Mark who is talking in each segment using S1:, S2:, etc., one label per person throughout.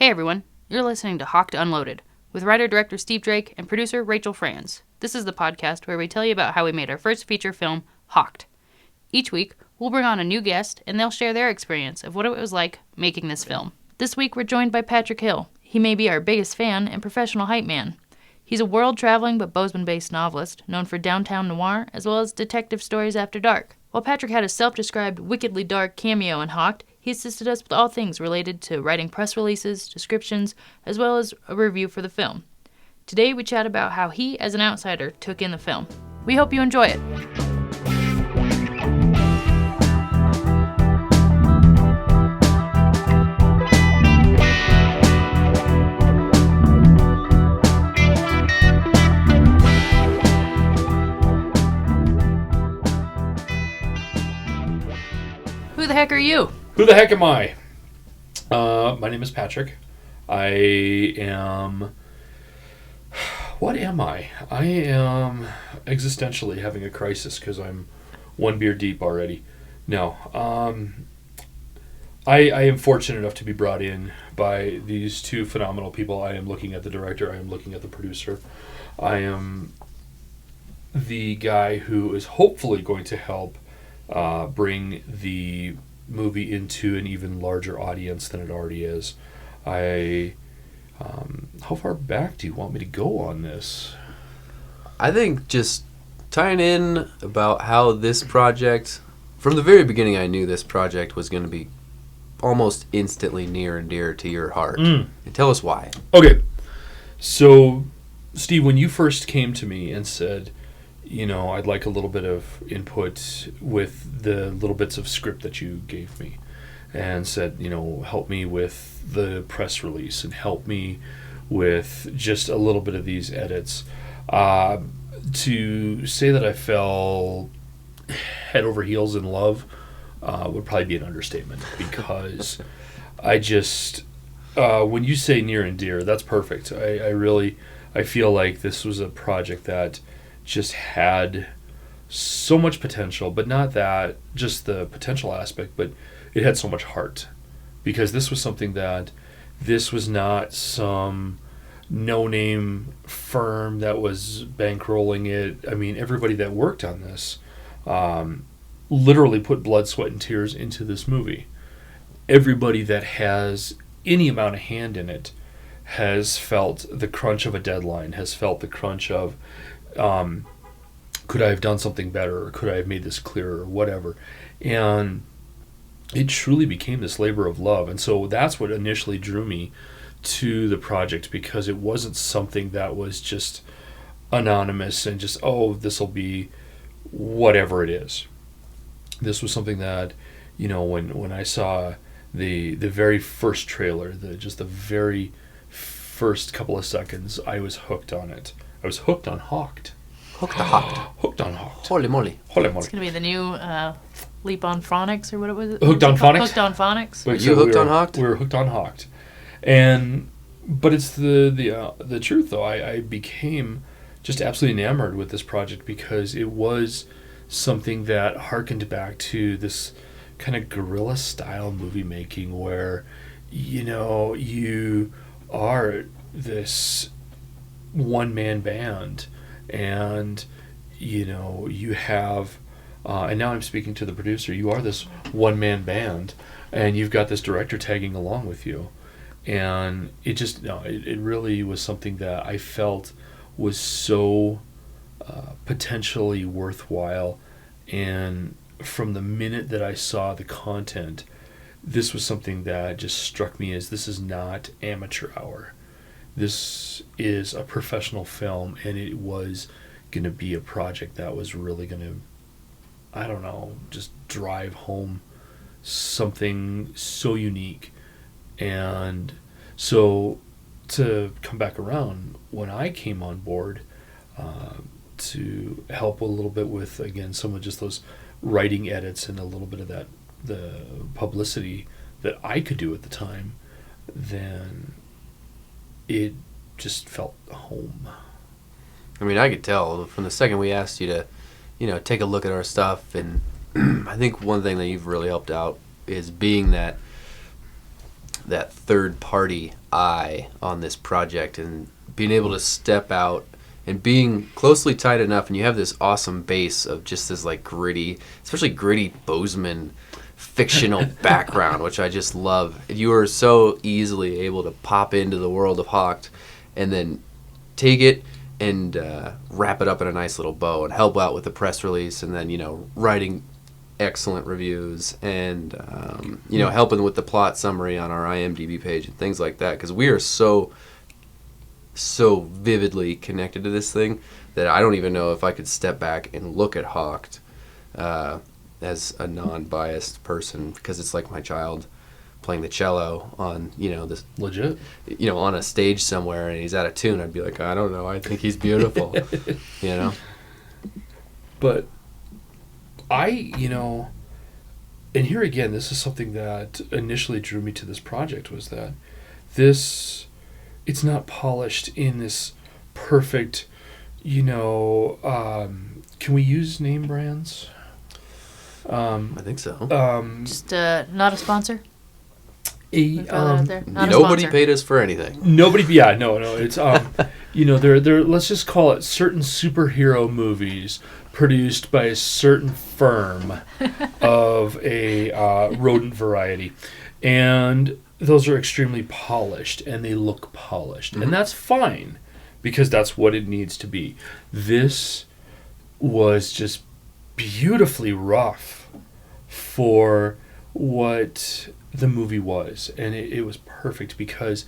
S1: Hey everyone, you're listening to Hocked and Loaded with writer-director Steve Drake and producer Rachel Franz. This is the podcast where we tell you about how we made our first feature film, Hocked. Each week, we'll bring on a new guest and they'll share their experience of what it was like making this film. This week we're joined by Patrik Hill. He may be our biggest fan and professional hype man. He's a world-traveling but Bozeman-based novelist known for downtown noir as well as detective stories after dark. While Patrik had a self-described wickedly dark cameo in Hocked, he assisted us with all things related to writing press releases, descriptions, as well as a review for the film. Today we chat about how he, as an outsider, took in the film. We hope you enjoy it. Who the heck are you?
S2: Who the heck am I? My name is Patrik. I am... What am I? I am existentially having a crisis because I'm one beer deep already. No. I am fortunate enough to be brought in by these two phenomenal people. I am looking at the director. I am looking at the producer. I am the guy who is hopefully going to help bring the movie into an even larger audience than it already is. How far back do you want me to go on this?
S3: I think just tying in about how this project, from the very beginning I knew this project was going to be almost instantly near and dear to your heart. And tell us why.
S2: Okay. So, Steve, when you first came to me and said, I'd like a little bit of input with the little bits of script that you gave me, and said, help me with the press release and help me with just a little bit of these edits. To say that I fell head over heels in love would probably be an understatement, because I just, when you say near and dear, that's perfect. I feel like this was a project that just had so much potential, but not that, just the potential aspect, but it had so much heart, because this was something that, this was not some no-name firm that was bankrolling it. I mean, everybody that worked on this literally put blood, sweat, and tears into this movie. Everybody that has any amount of hand in it has felt the crunch of a deadline, has felt the crunch of could I have done something better, or could I have made this clearer, or whatever. And it truly became this labor of love. And so that's what initially drew me to the project, because it wasn't something that was just anonymous and just, this will be whatever it is. This was something that, when I saw the very first trailer, the very first couple of seconds, I was hooked on it. I was hooked on Hocked.
S3: Hooked on Hocked.
S2: Hooked on Hocked.
S3: Holy moly.
S2: Holy moly.
S1: It's going to be the new Leap on Phonics, or what was it?
S2: Hooked on Phonics?
S1: Hooked on Phonics.
S3: Were you hooked on Hocked?
S2: We were hooked on Hocked. But it's the truth, though. I became just absolutely enamored with this project, because it was something that harkened back to this kind of guerrilla style movie making, where you are this one-man band, and you have and now I'm speaking to the producer, you are this one-man band, and you've got this director tagging along with you, and it really was something that I felt was so potentially worthwhile. And from the minute that I saw the content, this was something that just struck me as, this is not amateur hour. This is a professional film, and it was going to be a project that was really going to, just drive home something so unique. And so to come back around, when I came on board to help a little bit with, again, some of just those writing edits and a little bit of the publicity that I could do at the time, then it just felt home.
S3: I mean, I could tell from the second we asked you to, take a look at our stuff, and I think one thing that you've really helped out is being that third party eye on this project and being able to step out and being closely tied enough, and you have this awesome base of just this like gritty, especially gritty Bozeman fictional background, which I just love. You are so easily able to pop into the world of Hocked and then take it and wrap it up in a nice little bow and help out with the press release, and then, you know, writing excellent reviews and, you know, helping with the plot summary on our IMDb page and things like that, because we are so vividly connected to this thing that I don't even know if I could step back and look at Hocked as a non-biased person, because it's like my child playing the cello on, you know, this
S2: Legit.
S3: you know, on a stage somewhere and he's out of tune. I'd be like, I don't know, I think he's beautiful. You know?
S2: But you know, and here again, this is something that initially drew me to this project, was that it's not polished in this perfect, you know, can we use name brands?
S3: I think so.
S1: Just not a sponsor.
S2: Nobody
S1: Nobody
S3: paid us for anything.
S2: Nobody, yeah, no, it's you know, they're let's just call it certain superhero movies produced by a certain firm of a rodent variety, and those are extremely polished and they look polished, and that's fine because that's what it needs to be. This was just beautifully rough for what the movie was, and it was perfect, because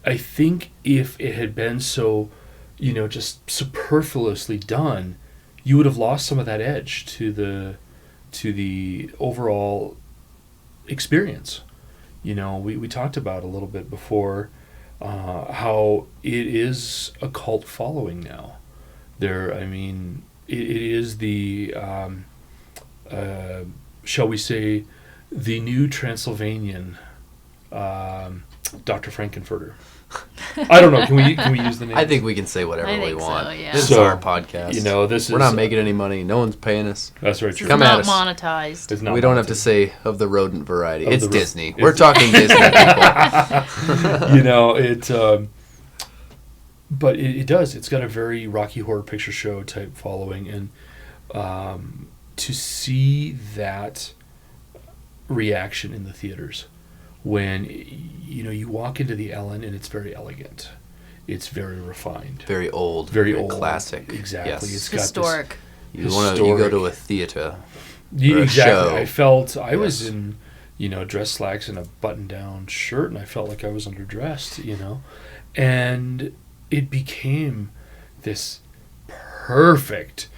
S2: I think if it had been so, you know, just superfluously done, you would have lost some of that edge to the overall experience. You know, we talked about a little bit before how it is a cult following now. I mean, it is the shall we say, the new Transylvanian Dr. Frankenfurter. I don't know. Can we use the name?
S3: I think we can say whatever we want.
S1: So, yeah.
S3: This is our podcast.
S2: You know,
S3: we're not making any money. No one's paying us.
S2: That's right.
S1: It's
S3: Come at
S1: not
S3: us.
S1: monetized.
S2: It's not
S3: We don't have
S2: monetized.
S3: to say of the rodent variety.
S2: Of
S3: It's
S2: the
S3: Disney.
S2: it's
S3: We're talking Disney people.
S2: You know, but it does. It's got a very Rocky Horror Picture Show type following, and to see that reaction in the theaters when, you know, you walk into the Ellen and it's very elegant, it's very refined,
S3: Very old.
S2: very old,
S3: classic.
S2: Exactly.
S3: Yes.
S2: It's got
S1: Historic.
S3: You go to a theater. or a
S2: exactly.
S3: show.
S2: I felt I was
S3: Yes.
S2: in, you know, dress slacks and a button-down shirt, and I felt like I was underdressed, you know, and it became this perfect.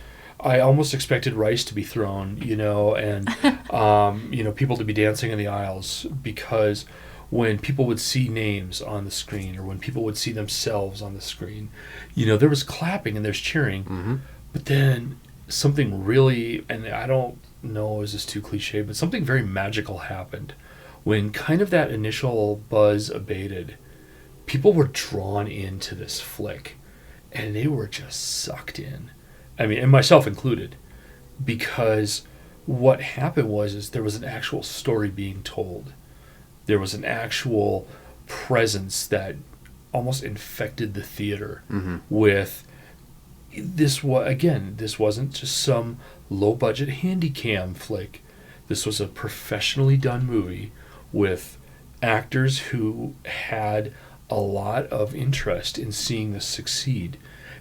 S2: I almost expected rice to be thrown, you know, and you know, people to be dancing in the aisles, because when people would see names on the screen, or when people would see themselves on the screen, you know, there was clapping and there's cheering,
S3: Mm-hmm.
S2: but then something really, and I don't know, is this too cliche, but something very magical happened when kind of that initial buzz abated. People were drawn into this flick, and they were just sucked in. I mean, and myself included, because what happened is there was an actual story being told. There was an actual presence that almost infected the theater with this. This wasn't just some low-budget handy-cam flick. This was a professionally done movie with actors who had a lot of interest in seeing this succeed.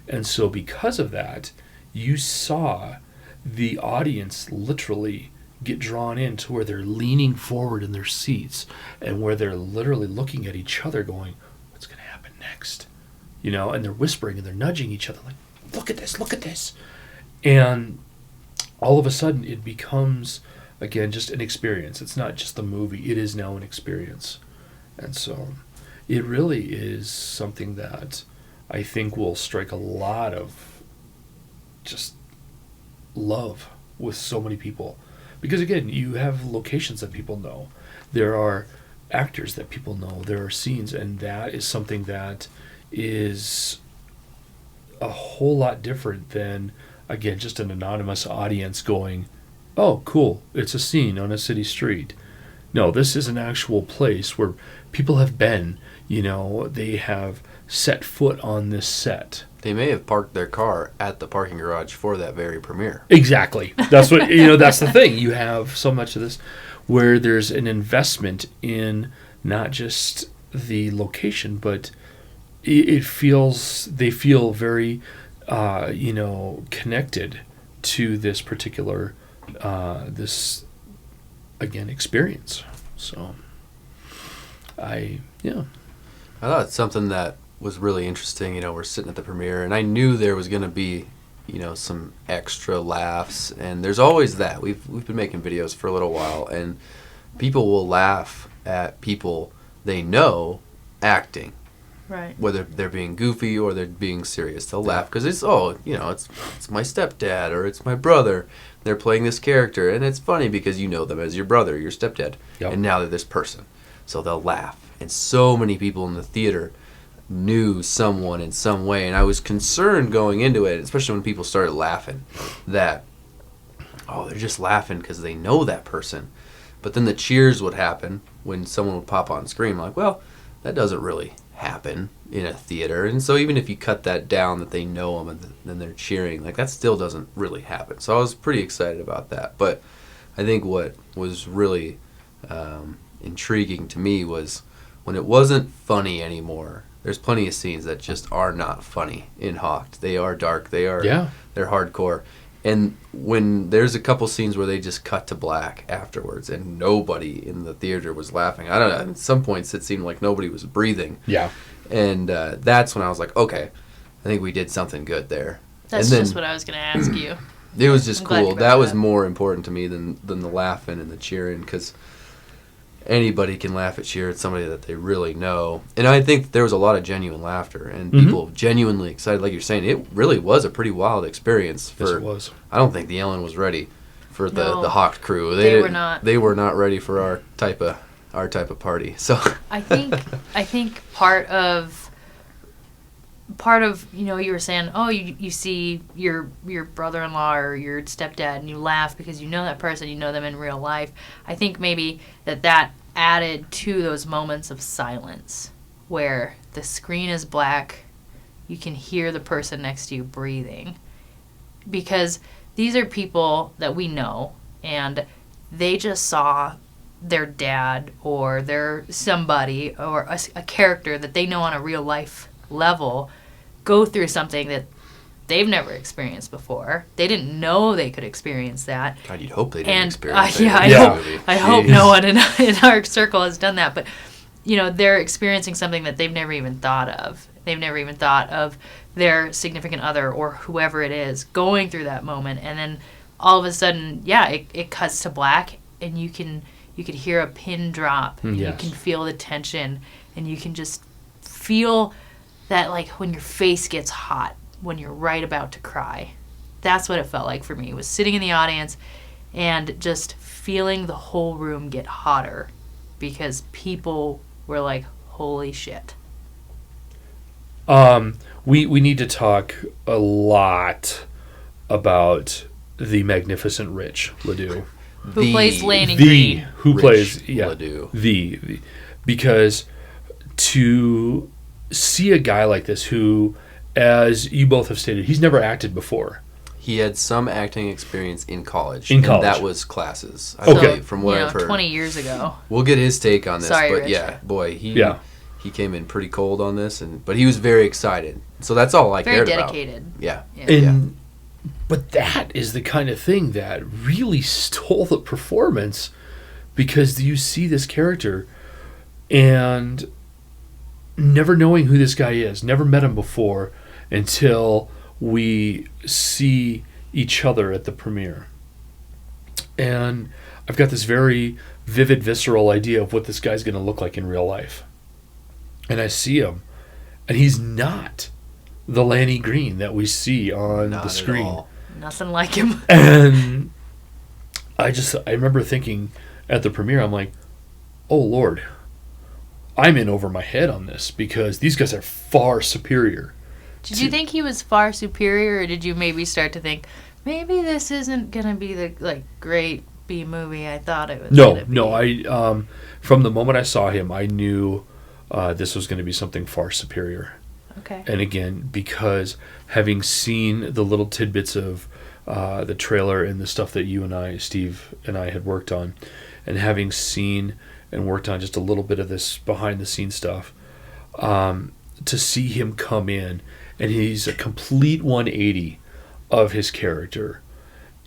S2: And so because of that, you saw the audience literally get drawn in to where they're leaning forward in their seats, and where they're literally looking at each other going, what's going to happen next? You know, and they're whispering and they're nudging each other like, look at this. And all of a sudden it becomes, again, just an experience. It's not just the movie. It is now an experience. And so it really is something that I think will strike a lot of just love with so many people, because again, you have locations that people know, there are actors that people know, there are scenes, and that is something that is a whole lot different than, again, just an anonymous audience going, oh cool, it's a scene on a city street. No, this is an actual place where people have been. they have set foot on this set.
S3: They may have parked their car at the parking garage for that very premiere.
S2: Exactly. That's what that's the thing. You have so much of this where there's an investment in not just the location, but they feel very connected to this particular this again experience. So I
S3: thought something that was really interesting. We're sitting at the premiere, and I knew there was going to be, some extra laughs, and there's always that. We've been making videos for a little while, and people will laugh at people they know acting,
S1: right?
S3: Whether they're being goofy or they're being serious, they'll laugh because it's my stepdad or it's my brother. They're playing this character, and it's funny because you know them as your brother, your stepdad, and now they're this person, so they'll laugh. And so many people in the theater knew someone in some way, and I was concerned going into it, especially when people started laughing, that they're just laughing because they know that person. But then the cheers would happen when someone would pop on screen. I'm like, well, that doesn't really happen in a theater. And so even if you cut that down, that they know them and then they're cheering, like that still doesn't really happen. So I was pretty excited about that. But I think what was really intriguing to me was when it wasn't funny anymore. There's plenty of scenes that just are not funny in Hocked. They are dark. They're hardcore. And when there's a couple scenes where they just cut to black afterwards and nobody in the theater was laughing. I don't know. At some points it seemed like nobody was breathing.
S2: Yeah.
S3: And that's when I was like, okay, I think we did something good there.
S1: That's just what I was going to ask you.
S3: It was just cool. That was more important to me than the laughing and the cheering, because anybody can laugh at cheer at somebody that they really know. And I think there was a lot of genuine laughter and people genuinely excited. Like you're saying, it really was a pretty wild experience.
S2: Yes, it was.
S3: I don't think the Ellen was ready for the Hocked crew.
S1: They were not.
S3: They were not ready for our type of party. So
S1: I think part of you were saying, you see your brother-in-law or your stepdad and you laugh because you know that person, you know them in real life. I think maybe that added to those moments of silence where the screen is black, you can hear the person next to you breathing, because these are people that we know and they just saw their dad or their somebody or a character that they know on a real life level go through something that they've never experienced before. They didn't know they could experience that.
S3: God, you'd hope they didn't experience that.
S1: I hope no one in our circle has done that. But, they're experiencing something that they've never even thought of. They've never even thought of their significant other or whoever it is going through that moment. And then all of a sudden, it cuts to black and you could hear a pin drop. And
S2: yes.
S1: You can feel the tension and you can just feel that, like, when your face gets hot, when you're right about to cry. That's what it felt like for me. It was sitting in the audience and just feeling the whole room get hotter because people were like, holy shit.
S2: We need to talk a lot about the magnificent Rich Ladue.
S1: Who plays Lanny Green.
S2: Who
S3: Rich
S2: plays
S3: Ladue.
S2: Because to see a guy like this who, as you both have stated, he's never acted before.
S3: He had some acting experience in college.
S2: And that
S3: was classes.
S2: Okay.
S3: Believe, from what I've heard.
S1: 20 years ago.
S3: We'll get his take on this.
S1: Sorry,
S3: but
S1: Rich.
S3: yeah, boy, he came in pretty cold on this, but he was very excited. So that's all I cared about.
S1: Very dedicated.
S3: Yeah.
S2: But that is the kind of thing that really stole the performance, because you see this character and never knowing who this guy is, never met him before until we see each other at the premiere. And I've got this very vivid, visceral idea of what this guy's going to look like in real life. And I see him, and he's not the Lanny Green that we see on the screen.
S3: At all.
S1: Nothing like him.
S2: And I remember thinking at the premiere, I'm like, oh Lord, I'm in over my head on this because these guys are far superior.
S1: Did you think he was far superior, or did you maybe start to think, maybe this isn't going to be the great B movie I thought it was going to be?
S2: No, I from the moment I saw him, I knew this was going to be something far superior.
S1: Okay.
S2: And again, because having seen the little tidbits of the trailer and the stuff that you and I, Steve and I, had worked on, and having seen and worked on just a little bit of this behind-the-scenes stuff, to see him come in, and he's a complete 180 of his character,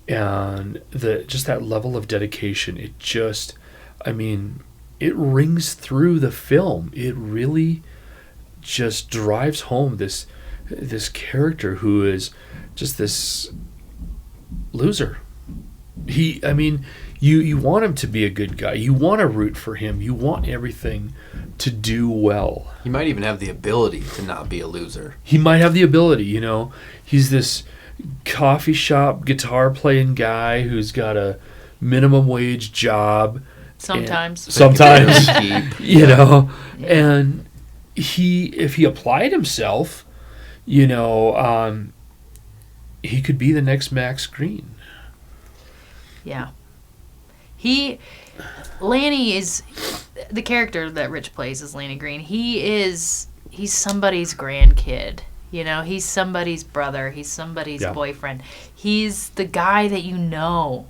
S2: and just that level of dedication, it just, I mean, it rings through the film. It really just drives home this character who is just this loser. You want him to be a good guy. You want to root for him. You want everything to do well.
S3: He might even have the ability to not be a loser.
S2: He might have the ability, you know. He's this coffee shop guitar playing guy who's got a minimum wage job.
S1: Sometimes,
S2: you know, and if he applied himself, you know, he could be the next Max Green.
S1: Yeah. Lanny is the character that Rich plays is Lanny Green. He's somebody's grandkid. You know, he's somebody's brother. He's somebody's boyfriend. He's the guy that you know,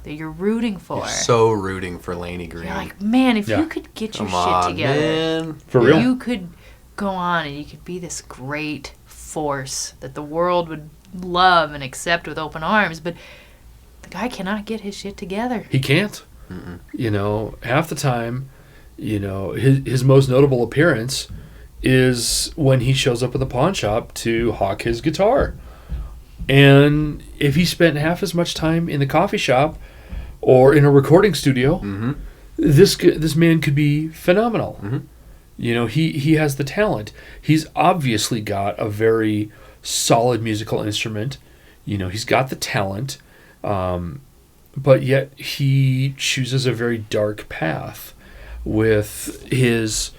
S1: that you're rooting for.
S3: You're so rooting for Lanny Green.
S1: You're like, man, if you could get your shit together,
S3: man.
S2: For real,
S1: you could go on and you could be this great force that the world would love and accept with open arms. But the guy cannot get his shit together.
S2: He can't. Mm-mm. You know, half the time, you know, his most notable appearance is when he shows up at the pawn shop to hawk his guitar. And if he spent half as much time in the coffee shop or in a recording studio,
S3: mm-hmm.
S2: this man could be phenomenal.
S3: Mm-hmm.
S2: You know, he has the talent. He's obviously got a very solid musical instrument. You know, he's got the talent, but yet he chooses a very dark path with his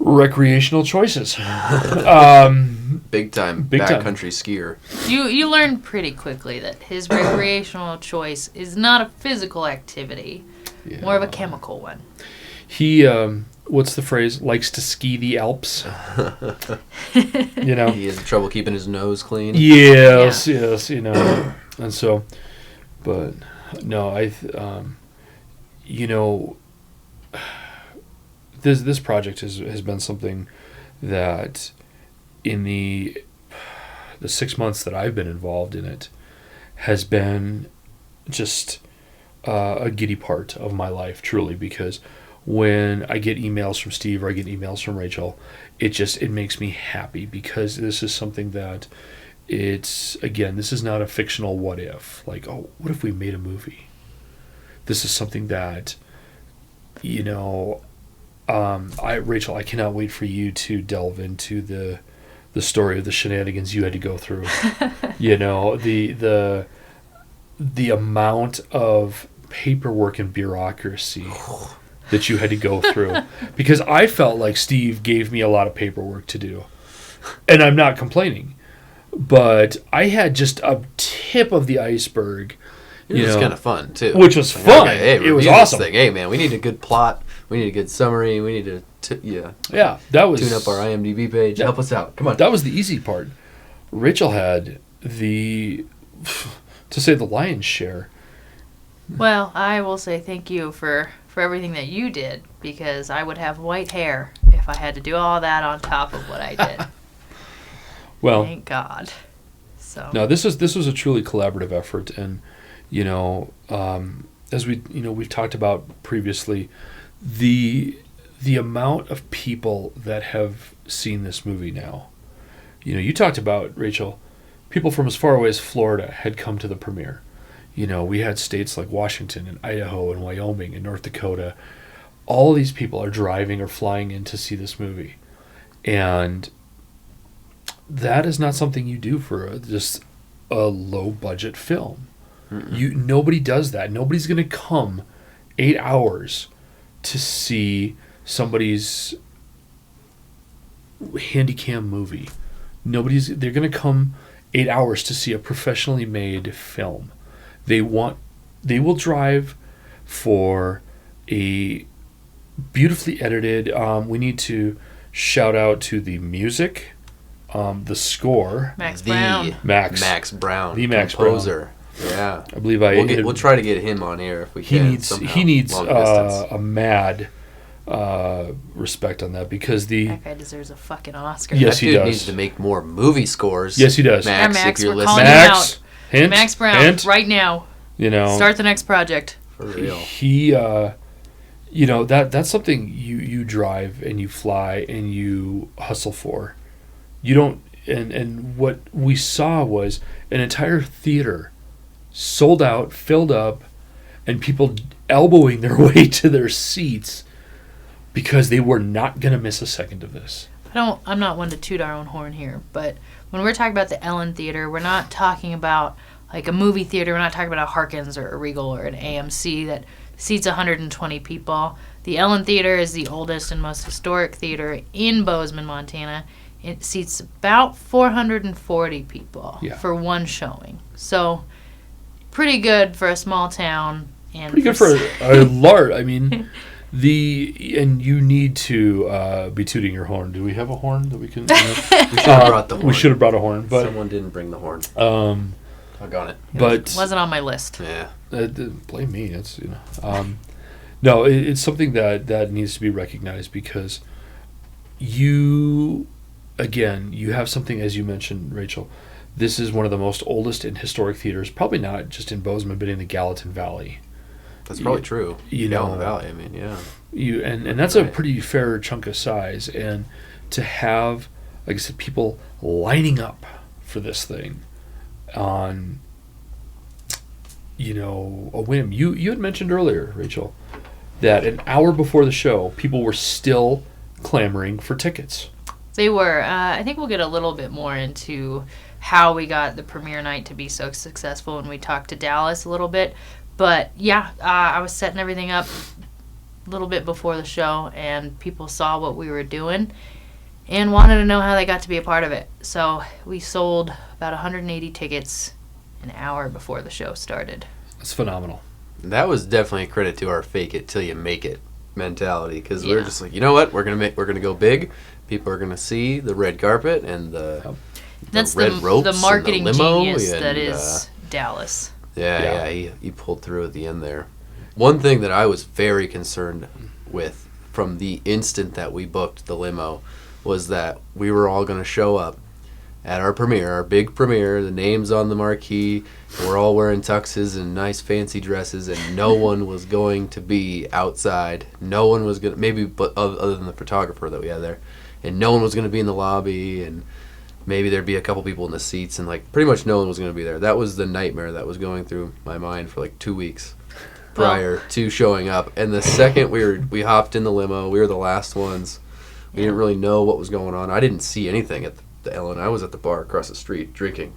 S2: recreational choices.
S3: Big time backcountry skier.
S1: You learn pretty quickly that his recreational choice is not a physical activity, more of a chemical one.
S2: He, what's the phrase? Likes to ski the Alps. You know,
S3: he has trouble keeping his nose clean.
S2: Yes, you know, and so, but no, you know, this project has been something that in the 6 months that I've been involved in it has been just a giddy part of my life, truly, because when I get emails from Steve or I get emails from Rachel, it makes me happy, because this is something that this is not a fictional what if, like, oh, what if we made a movie? This is something that, you know, Rachel, I cannot wait for you to delve into the story of the shenanigans you had to go through. You know, the amount of paperwork and bureaucracy that you had to go through, because I felt like Steve gave me a lot of paperwork to do, and I'm not complaining, but I had just a tip of the iceberg.
S3: It was kind of fun too,
S2: which was fun. Okay,
S3: hey,
S2: it was awesome.
S3: Hey man, we need a good plot. We need a good summary. We need to
S2: that was
S3: tune up our IMDb page. Help us out. Come on.
S2: That was the easy part. Rachel had to say the lion's share.
S1: Well, I will say thank you for everything that you did, because I would have white hair if I had to do all that on top of what I did.
S2: Well,
S1: thank God. So
S2: no, this was a truly collaborative effort, and you know, as we've talked about previously, the amount of people that have seen this movie now. You know, you talked about, Rachel, people from as far away as Florida had come to the premiere. You know, we had states like Washington and Idaho and Wyoming and North Dakota. All these people are driving or flying in to see this movie. And that is not something you do for just a low-budget film. Mm-mm. Nobody does that. Nobody's going to come 8 hours to see somebody's handycam movie. They're going to come 8 hours to see a professionally made film. They will drive for a beautifully edited. We need to shout out to the music, the score.
S1: Max Brown.
S3: Max Brown.
S2: The Max
S3: composer. Yeah.
S2: I believe
S3: We'll try to get him on here if we can.
S2: He needs a mad respect on that because
S1: that guy deserves a fucking Oscar.
S2: Yes, he does.
S3: Needs to make more movie scores.
S2: Yes, he does.
S3: Max, if you're
S1: we're
S3: listening.
S1: calling him out.
S2: Hint,
S1: Max Brown,
S2: hint.
S1: right now.
S2: You know,
S1: Start the next project.
S3: For real.
S2: He, you know, that's something you drive and you fly and you hustle for. You don't, and what we saw was an entire theater sold out, filled up, and people elbowing their way to their seats because they were not going to miss a second of this.
S1: I'm not one to toot our own horn here, but when we're talking about the Ellen Theater, we're not talking about like a movie theater. We're not talking about a Harkins or a Regal or an AMC that seats 120 people. The Ellen Theater is the oldest and most historic theater in Bozeman, Montana. It seats about 440 people for one showing. So pretty good for a small town. And
S2: pretty good for a large. I mean, and you need to be tooting your horn. Do we have a horn that we can?
S3: We should have brought the horn.
S2: We should have brought a horn, but
S3: someone didn't bring the horn. Doggone it.
S2: But
S1: wasn't on my list.
S3: Yeah.
S2: Blame me. It's no. It's something that needs to be recognized because you have something, as you mentioned, Rachel. This is one of the most oldest and historic theaters, probably not just in Bozeman, but in the Gallatin Valley.
S3: That's probably true.
S2: Gallatin
S3: Valley, I mean, yeah.
S2: And that's a pretty fair chunk of size. And to have, like I said, people lining up for this thing on, a whim. You had mentioned earlier, Rachel, that an hour before the show, people were still clamoring for tickets.
S1: They were. I think we'll get a little bit more into how we got the premiere night to be so successful when we talked to Dallas a little bit. But yeah, I was setting everything up a little bit before the show, and people saw what we were doing and wanted to know how they got to be a part of it. So we sold about 180 tickets an hour before the show started.
S2: That's phenomenal.
S3: That was definitely a credit to our fake it till you make it mentality, because we're just like, you know what, we're gonna go big. People are gonna see the red carpet and the red ropes,
S1: the marketing
S3: and the limo
S1: genius
S3: and,
S1: that is Dallas.
S3: Yeah, he pulled through at the end there. One thing that I was very concerned with from the instant that we booked the limo was that we were all going to show up at our premiere, our big premiere, the names on the marquee, we're all wearing tuxes and nice fancy dresses, and no one was going to be outside. No one was going to, maybe but other than the photographer that we had there, and no one was going to be in the lobby, and maybe there'd be a couple people in the seats, and like pretty much no one was going to be there. That was the nightmare that was going through my mind for like 2 weeks prior to showing up. And the second we hopped in the limo, we were the last ones. We didn't really know what was going on. I didn't see anything at the Ellen. I was at the bar across the street drinking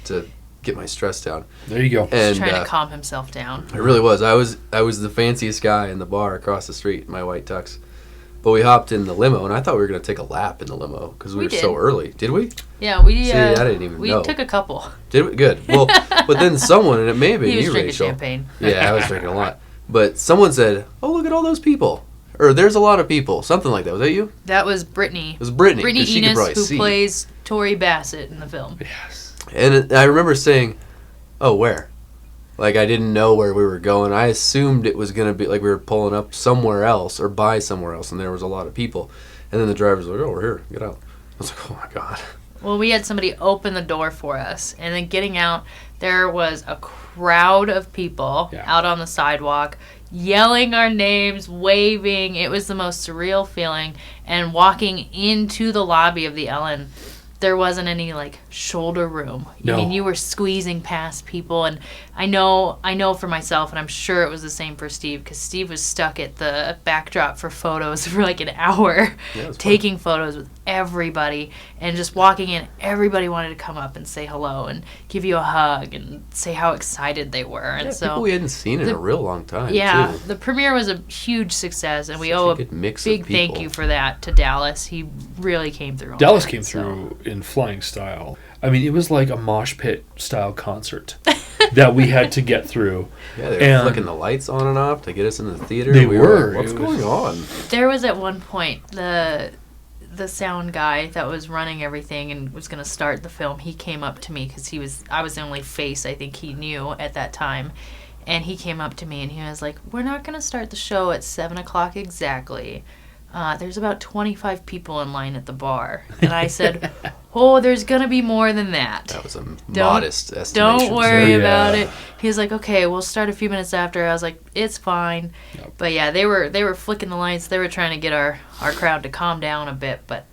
S3: to get my stress down.
S2: There you go.
S1: And trying to calm himself down.
S3: I really was. I was the fanciest guy in the bar across the street in my white tux. But we hopped in the limo, and I thought we were going to take a lap in the limo because we were so early. Did we?
S1: Yeah, we.
S3: See, I didn't even know.
S1: We took a couple.
S3: Did we? Good. Well, but then someone, and it may have been you, Rachel.
S1: He was drinking champagne.
S3: Yeah, I was drinking a lot. But someone said, "Oh, look at all those people," or "There's a lot of people." Something like that. Was that you?
S1: That was Brittany.
S3: It was Brittany.
S1: Brittany Enos, who
S3: see.
S1: plays Tori Bassett in the film.
S2: Yes.
S3: And I remember saying, "Oh, where?" Like, I didn't know where we were going. I assumed it was going to be, like, we were pulling up somewhere else or by somewhere else, and there was a lot of people. And then the driver's like, "Oh, we're here. Get out." I was like, oh, my God.
S1: Well, we had somebody open the door for us. And then getting out, there was a crowd of people out on the sidewalk yelling our names, waving. It was the most surreal feeling. And walking into the lobby of the Ellen, there wasn't any like shoulder room.
S2: No.
S1: I mean, you were squeezing past people, and I know for myself, and I'm sure it was the same for Steve, because Steve was stuck at the backdrop for photos for like an hour, taking photos with everybody, and just walking in. Everybody wanted to come up and say hello and give you a hug and say how excited they were. And so
S3: people we hadn't seen in a real long time.
S1: Yeah,
S3: too.
S1: the premiere was a huge success, and we
S3: Such
S1: owe
S3: a good mix
S1: big
S3: of people.
S1: thank you for that to Dallas. He really came through.
S2: Dallas came through in flying style. I mean, it was like a mosh pit style concert. that we had to get through.
S3: Yeah, they were flicking the lights on and off to get us into the theater.
S2: They
S3: we
S2: were.
S3: Like, what's going on?
S1: There was at one point the sound guy that was running everything and was going to start the film. He came up to me because I was the only face I think he knew at that time. And he came up to me and he was like, "We're not going to start the show at 7 o'clock exactly. There's about 25 people in line at the bar." And I said, "Oh, there's going to be more than that."
S3: That was a modest estimation.
S1: Don't worry about it. He was like, "Okay, we'll start a few minutes after." I was like, "It's fine." Yep. But yeah, they were flicking the lights. They were trying to get our crowd to calm down a bit. But,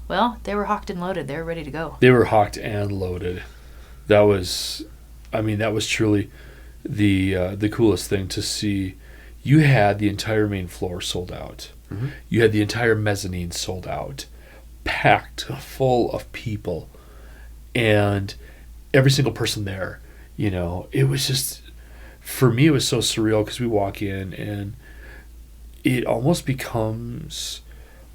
S1: well, they were hocked and loaded. They were ready to go.
S2: They were hocked and loaded. That was truly the coolest thing to see. You had the entire main floor sold out. Mm-hmm. You had the entire mezzanine sold out, packed full of people, and every single person there, it was just, for me, it was so surreal because we walk in and it almost becomes,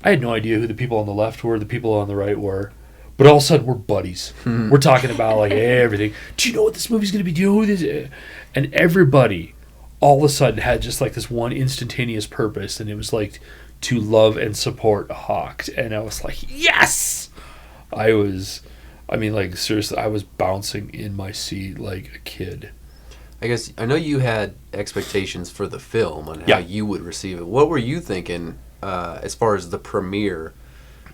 S2: I had no idea who the people on the left were, the people on the right were, but all of a sudden we're buddies. Mm-hmm. We're talking about like everything. Do you know what this movie's going to be? Do you know who this is? And everybody all of a sudden had just like this one instantaneous purpose, and it was like to love and support Hocked. And I was like, yes! Seriously, I was bouncing in my seat like a kid.
S3: I guess, I know you had expectations for the film and how you would receive it. What were you thinking as far as the premiere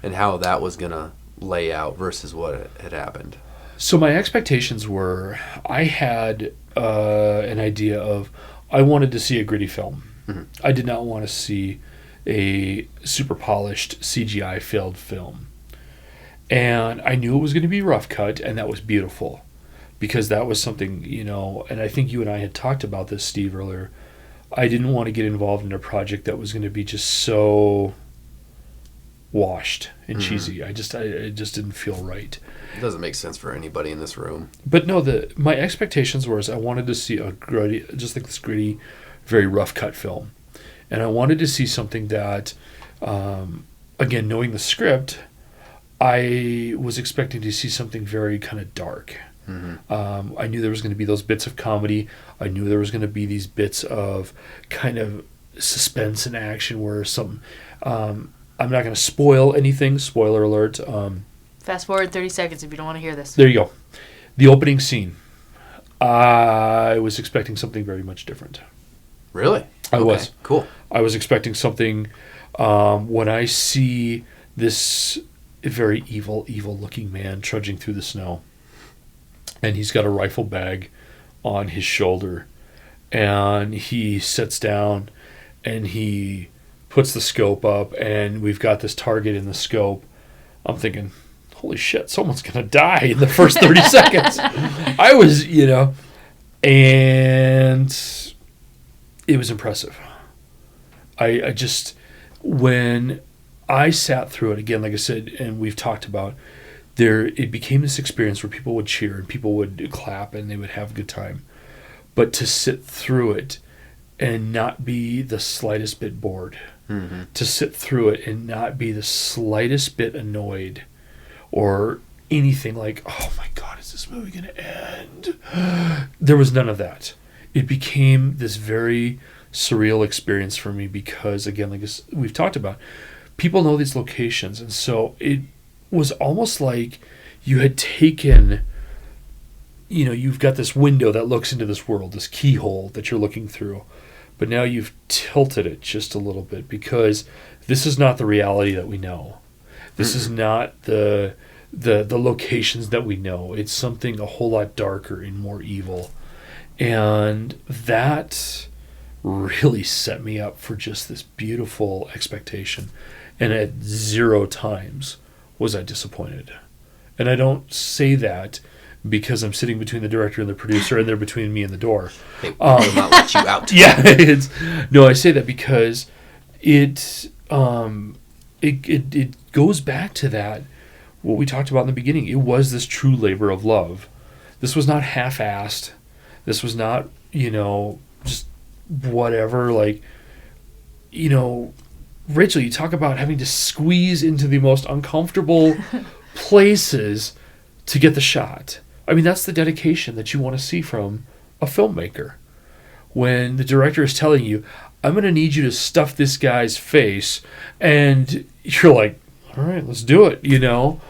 S3: and how that was going to lay out versus what had happened?
S2: So my expectations were, I had an idea of, I wanted to see a gritty film. Mm-hmm. I did not want to see a super polished CGI filled film. And I knew it was going to be rough cut, and that was beautiful. Because that was something, and I think you and I had talked about this, Steve, earlier. I didn't want to get involved in a project that was going to be just so washed and cheesy. It just didn't feel right.
S3: It doesn't make sense for anybody in this room.
S2: But no, my expectations were I wanted to see a gritty, just like this gritty, very rough cut film. And I wanted to see something that, again, knowing the script, I was expecting to see something very kind of dark. Mm-hmm. I knew there was going to be those bits of comedy. I knew there was going to be these bits of kind of suspense and action where some... I'm not going to spoil anything. Spoiler alert.
S1: Fast forward 30 seconds if you don't want to hear this.
S2: There you go. The opening scene. I was expecting something very much different.
S3: Really?
S2: I was.
S3: Cool.
S2: I was expecting something... when I see this very evil looking man trudging through the snow, and he's got a rifle bag on his shoulder, and he sits down and he puts the scope up, and we've got this target in the scope. I'm thinking, holy shit, someone's going to die in the first 30 seconds. I was, and it was impressive. I just, when I sat through it, again, like I said, and we've talked about, it became this experience where people would cheer and people would clap and they would have a good time. But to sit through it and not be the slightest bit bored, mm-hmm. to sit through it and not be the slightest bit annoyed or anything like, oh my God, is this movie going to end? There was none of that. It became this very surreal experience for me because, again, like we've talked about, people know these locations, and so it was almost like you had taken, you've got this window that looks into this world, this keyhole that you're looking through, but now you've tilted it just a little bit because this is not the reality that we know. This is not the locations that we know. It's something a whole lot darker and more evil. And that really set me up for just this beautiful expectation. And at 0 times was I disappointed. And I don't say that because I'm sitting between the director and the producer, and they're between me and the door.
S3: They will not let you out.
S2: Yeah, I say that because it goes back to that, what we talked about in the beginning. It was this true labor of love. This was not half-assed. This was not, just whatever, Rachel, you talk about having to squeeze into the most uncomfortable places to get the shot. I mean, that's the dedication that you want to see from a filmmaker. When the director is telling you, I'm going to need you to stuff this guy's face, and you're like, all right, let's do it, you know?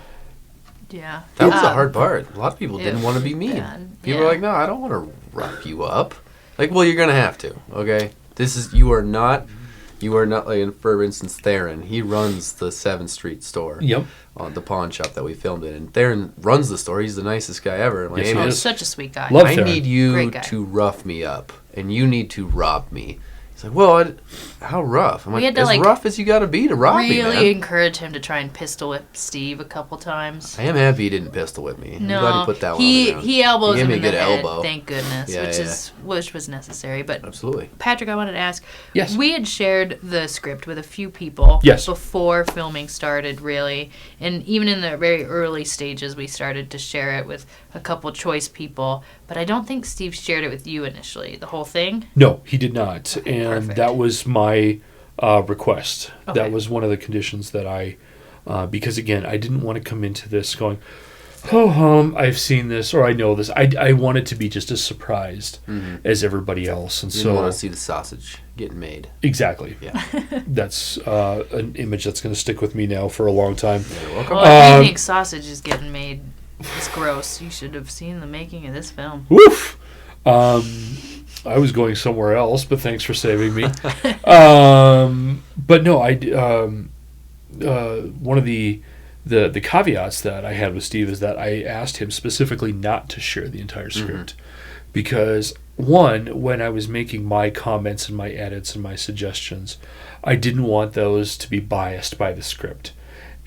S1: Yeah.
S3: That was the hard part. A lot of people didn't want to be mean.
S1: Yeah.
S3: People were like, no, I don't want to rough you up. Like, well, you're going to have to, okay? You are not like, for instance, Theron. He runs the 7th Street store.
S2: Yep.
S3: On the pawn shop that we filmed in. And Theron runs the store. He's the nicest guy ever. I'm like,
S2: Yes,
S3: hey,
S2: he
S3: man,
S2: is.
S1: Such a sweet guy.
S2: Love
S3: I
S2: Theron.
S3: need you
S1: Great guy.
S3: to rough me up, and you need to rob me. He's like, well, how rough? I'm
S1: We
S3: like,
S1: had to,
S3: as
S1: like,
S3: rough as you got to be to rob me, man.
S1: Really encourage him to try and pistol whip Steve a couple times.
S3: I am happy he didn't pistol whip me. I'm glad he put that one on the ground.
S1: he elbows
S3: He gave
S1: him
S3: me
S1: in
S3: a
S1: the
S3: good
S1: head,
S3: elbow.
S1: thank goodness,
S3: Yeah,
S1: which was necessary. But
S3: Absolutely.
S1: Patrick, I wanted to ask.
S2: Yes.
S1: We had shared the script with a few people.
S2: Yes.
S1: Before filming started, really, and even in the very early stages, we started to share it with a couple choice people. But I don't think Steve shared it with you initially. The whole thing.
S2: No, he did not. And
S1: perfect.
S2: that was my request.
S1: Okay.
S2: That was one of the conditions that because again, I didn't want to come into this going, I've seen this or I know this. I wanted to be just as surprised as everybody else. And
S3: You
S2: so
S3: want to see the sausage getting made.
S2: exactly.
S3: Yeah.
S2: That's an image that's going to stick with me now for a long time.
S3: You're welcome.
S1: Well, if you think sausage is getting made, it's gross. You should have seen the making of this film.
S2: Woof! I was going somewhere else, but thanks for saving me. But no, one of the caveats that I had with Steve is that I asked him specifically not to share the entire script. Because, one, when I was making my comments and my edits and my suggestions, I didn't want those to be biased by the script.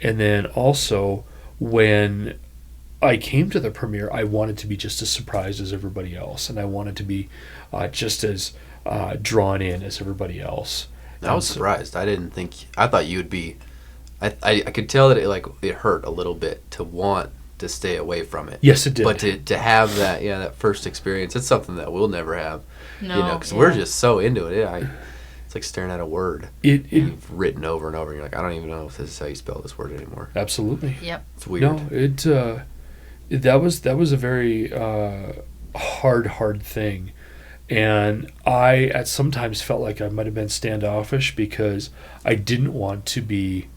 S2: And then also, when I came to the premiere, I wanted to be just as surprised as everybody else, and I wanted to be just as drawn in as everybody else.
S3: I was surprised. I thought you would be. I could tell that it hurt a little bit to want to stay away from it.
S2: Yes, it did.
S3: But to have that first experience, it's something that we'll never have.
S1: No,
S3: because we're just so into it. It's like staring at a word you've written over and over. And you're like, I don't even know if this is how you spell this word anymore.
S2: Absolutely.
S1: Yep.
S3: It's weird.
S2: No, that was a very hard thing, and I at sometimes felt like I might have been standoffish because I didn't want to be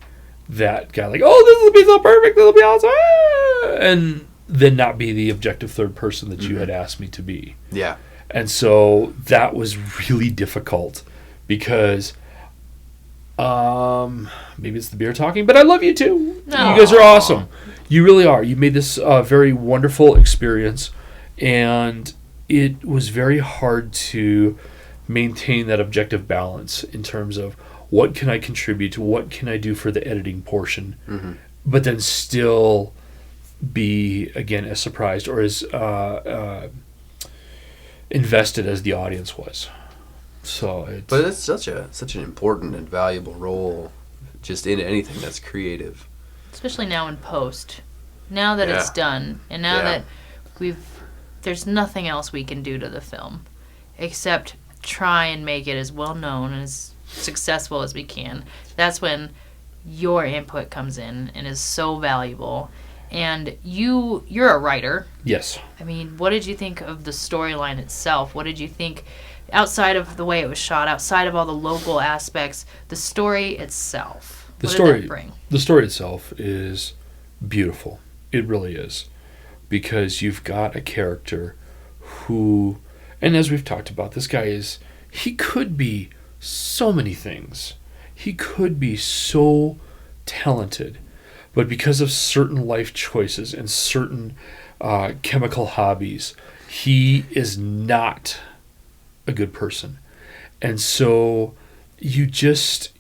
S2: that guy like, oh, this will be so perfect, this will be awesome, and then not be the objective third person that you had asked me to be.
S3: Yeah.
S2: And so that was really difficult because maybe it's the beer talking, but I love you too.
S1: No.
S2: You guys are awesome. You really are. You made this very wonderful experience, and it was very hard to maintain that objective balance in terms of what can I contribute, what can I do for the editing portion, but then still be, again, as surprised or as invested as the audience was.
S3: But it's such an important and valuable role, just in anything that's creative.
S1: Especially now in post. Now that it's done, and now that there's nothing else we can do to the film except try and make it as well known and as successful as we can. That's when your input comes in and is so valuable. And you're a writer.
S2: Yes.
S1: I mean, what did you think of the storyline itself? What did you think, outside of the way it was shot, outside of all the local aspects, the story itself? What did that bring?
S2: The story itself is beautiful. It really is. Because you've got a character who, and as we've talked about, this guy he could be so many things. He could be so talented. But because of certain life choices and certain chemical hobbies, he is not a good person. And so you just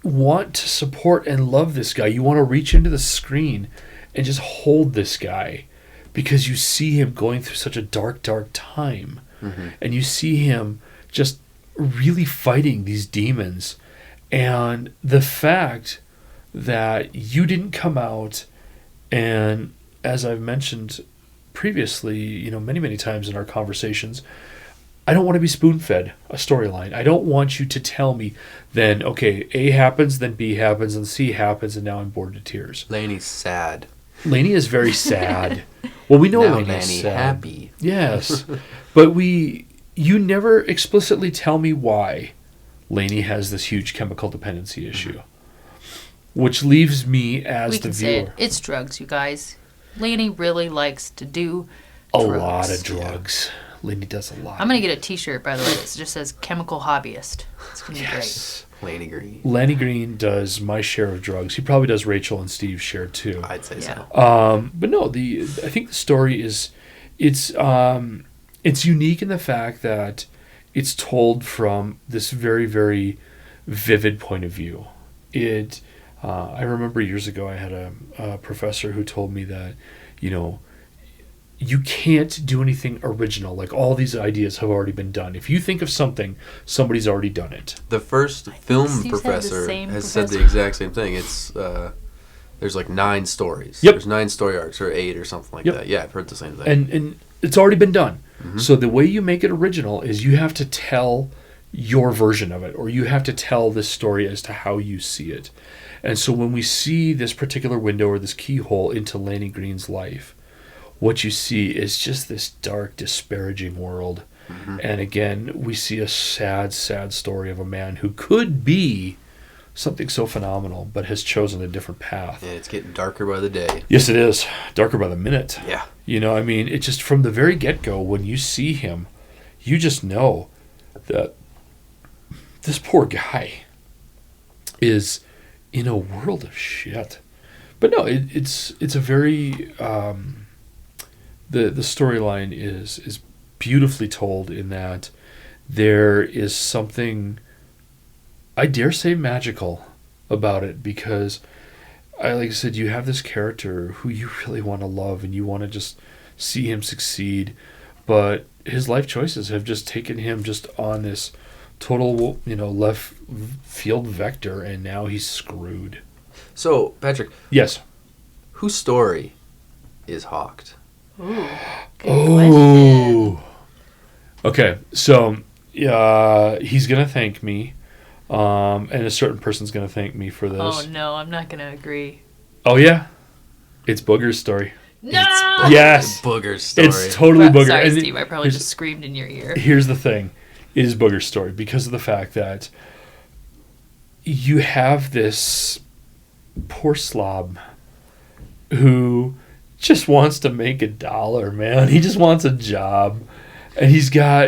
S2: want to support and love this guy. You want to reach into the screen and just hold this guy because you see him going through such a dark time. And you see him just really fighting these demons. And the fact that you didn't come out, and as I've mentioned previously, many times in our conversations, I don't want to be spoon-fed a storyline. I don't want you to tell me then, okay, A happens, then B happens, and C happens, and now I'm bored to tears.
S3: Lanny's sad.
S2: Lanny is very sad. Well, we know
S3: Now
S2: Lanny
S3: Lanny
S2: is sad.
S3: happy.
S2: Yes, but you never explicitly tell me why Lanny has this huge chemical dependency issue, which leaves me as
S1: We
S2: the
S1: can say
S2: viewer
S1: it. It's drugs, you guys. Lanny really likes to do
S2: a
S1: drugs.
S2: lot of drugs. Lanny does a lot.
S1: I'm going to get a t-shirt, by the way, that just says chemical hobbyist. It's going to be
S2: Yes.
S3: Lanny Green.
S2: Lenny Green does my share of drugs. He probably does Rachel and Steve's share too.
S3: I'd say
S1: Yeah.
S3: so.
S2: But no, I think the story is it's unique in the fact that it's told from this very, very vivid point of view. I remember years ago I had a professor who told me that, you can't do anything original. Like, all these ideas have already been done. If you think of something, somebody's already done it.
S3: The first film
S1: Steve's had the
S3: professor
S1: same
S3: has said the
S1: professor.
S3: exact same thing. It's there's like 9 stories.
S2: Yep.
S3: There's 9 story arcs or 8 or something like
S2: Yep.
S3: that. Yeah, I've heard the same thing.
S2: And it's already been done.
S3: Mm-hmm.
S2: So the way you make it original is you have to tell your version of it, or you have to tell this story as to how you see it. And so when we see this particular window or this keyhole into Lanny Green's life, what you see is just this dark, disparaging world.
S3: Mm-hmm.
S2: And again, we see a sad, sad story of a man who could be something so phenomenal, but has chosen a different path.
S3: And it's getting darker by the day.
S2: Yes, it is. Darker by the minute.
S3: Yeah.
S2: It just, from the very get-go, when you see him, you just know that this poor guy is in a world of shit. But no, it's a very... The storyline is beautifully told in that there is something, I dare say, magical about it, because like I said, you have this character who you really want to love and you want to just see him succeed, but his life choices have just taken him just on this total, left field vector, and now he's screwed.
S3: So, Patrick,
S2: Yes.
S3: whose story is Hocked?
S1: Ooh, good question.
S2: Okay, so he's gonna thank me, and a certain person's gonna thank me for this.
S1: Oh, no, I'm not going to agree.
S2: Oh yeah, it's Boogers Story.
S1: No!
S2: Yes,
S3: Boogers Story.
S2: it's totally Booger.
S1: Sorry,
S2: And
S1: Steve, I probably
S2: here's-
S1: just screamed in your ear.
S2: Here's the thing, it is Boogers Story because of the fact that you have this poor slob who just wants to make $1, man. He just wants a job. And
S1: He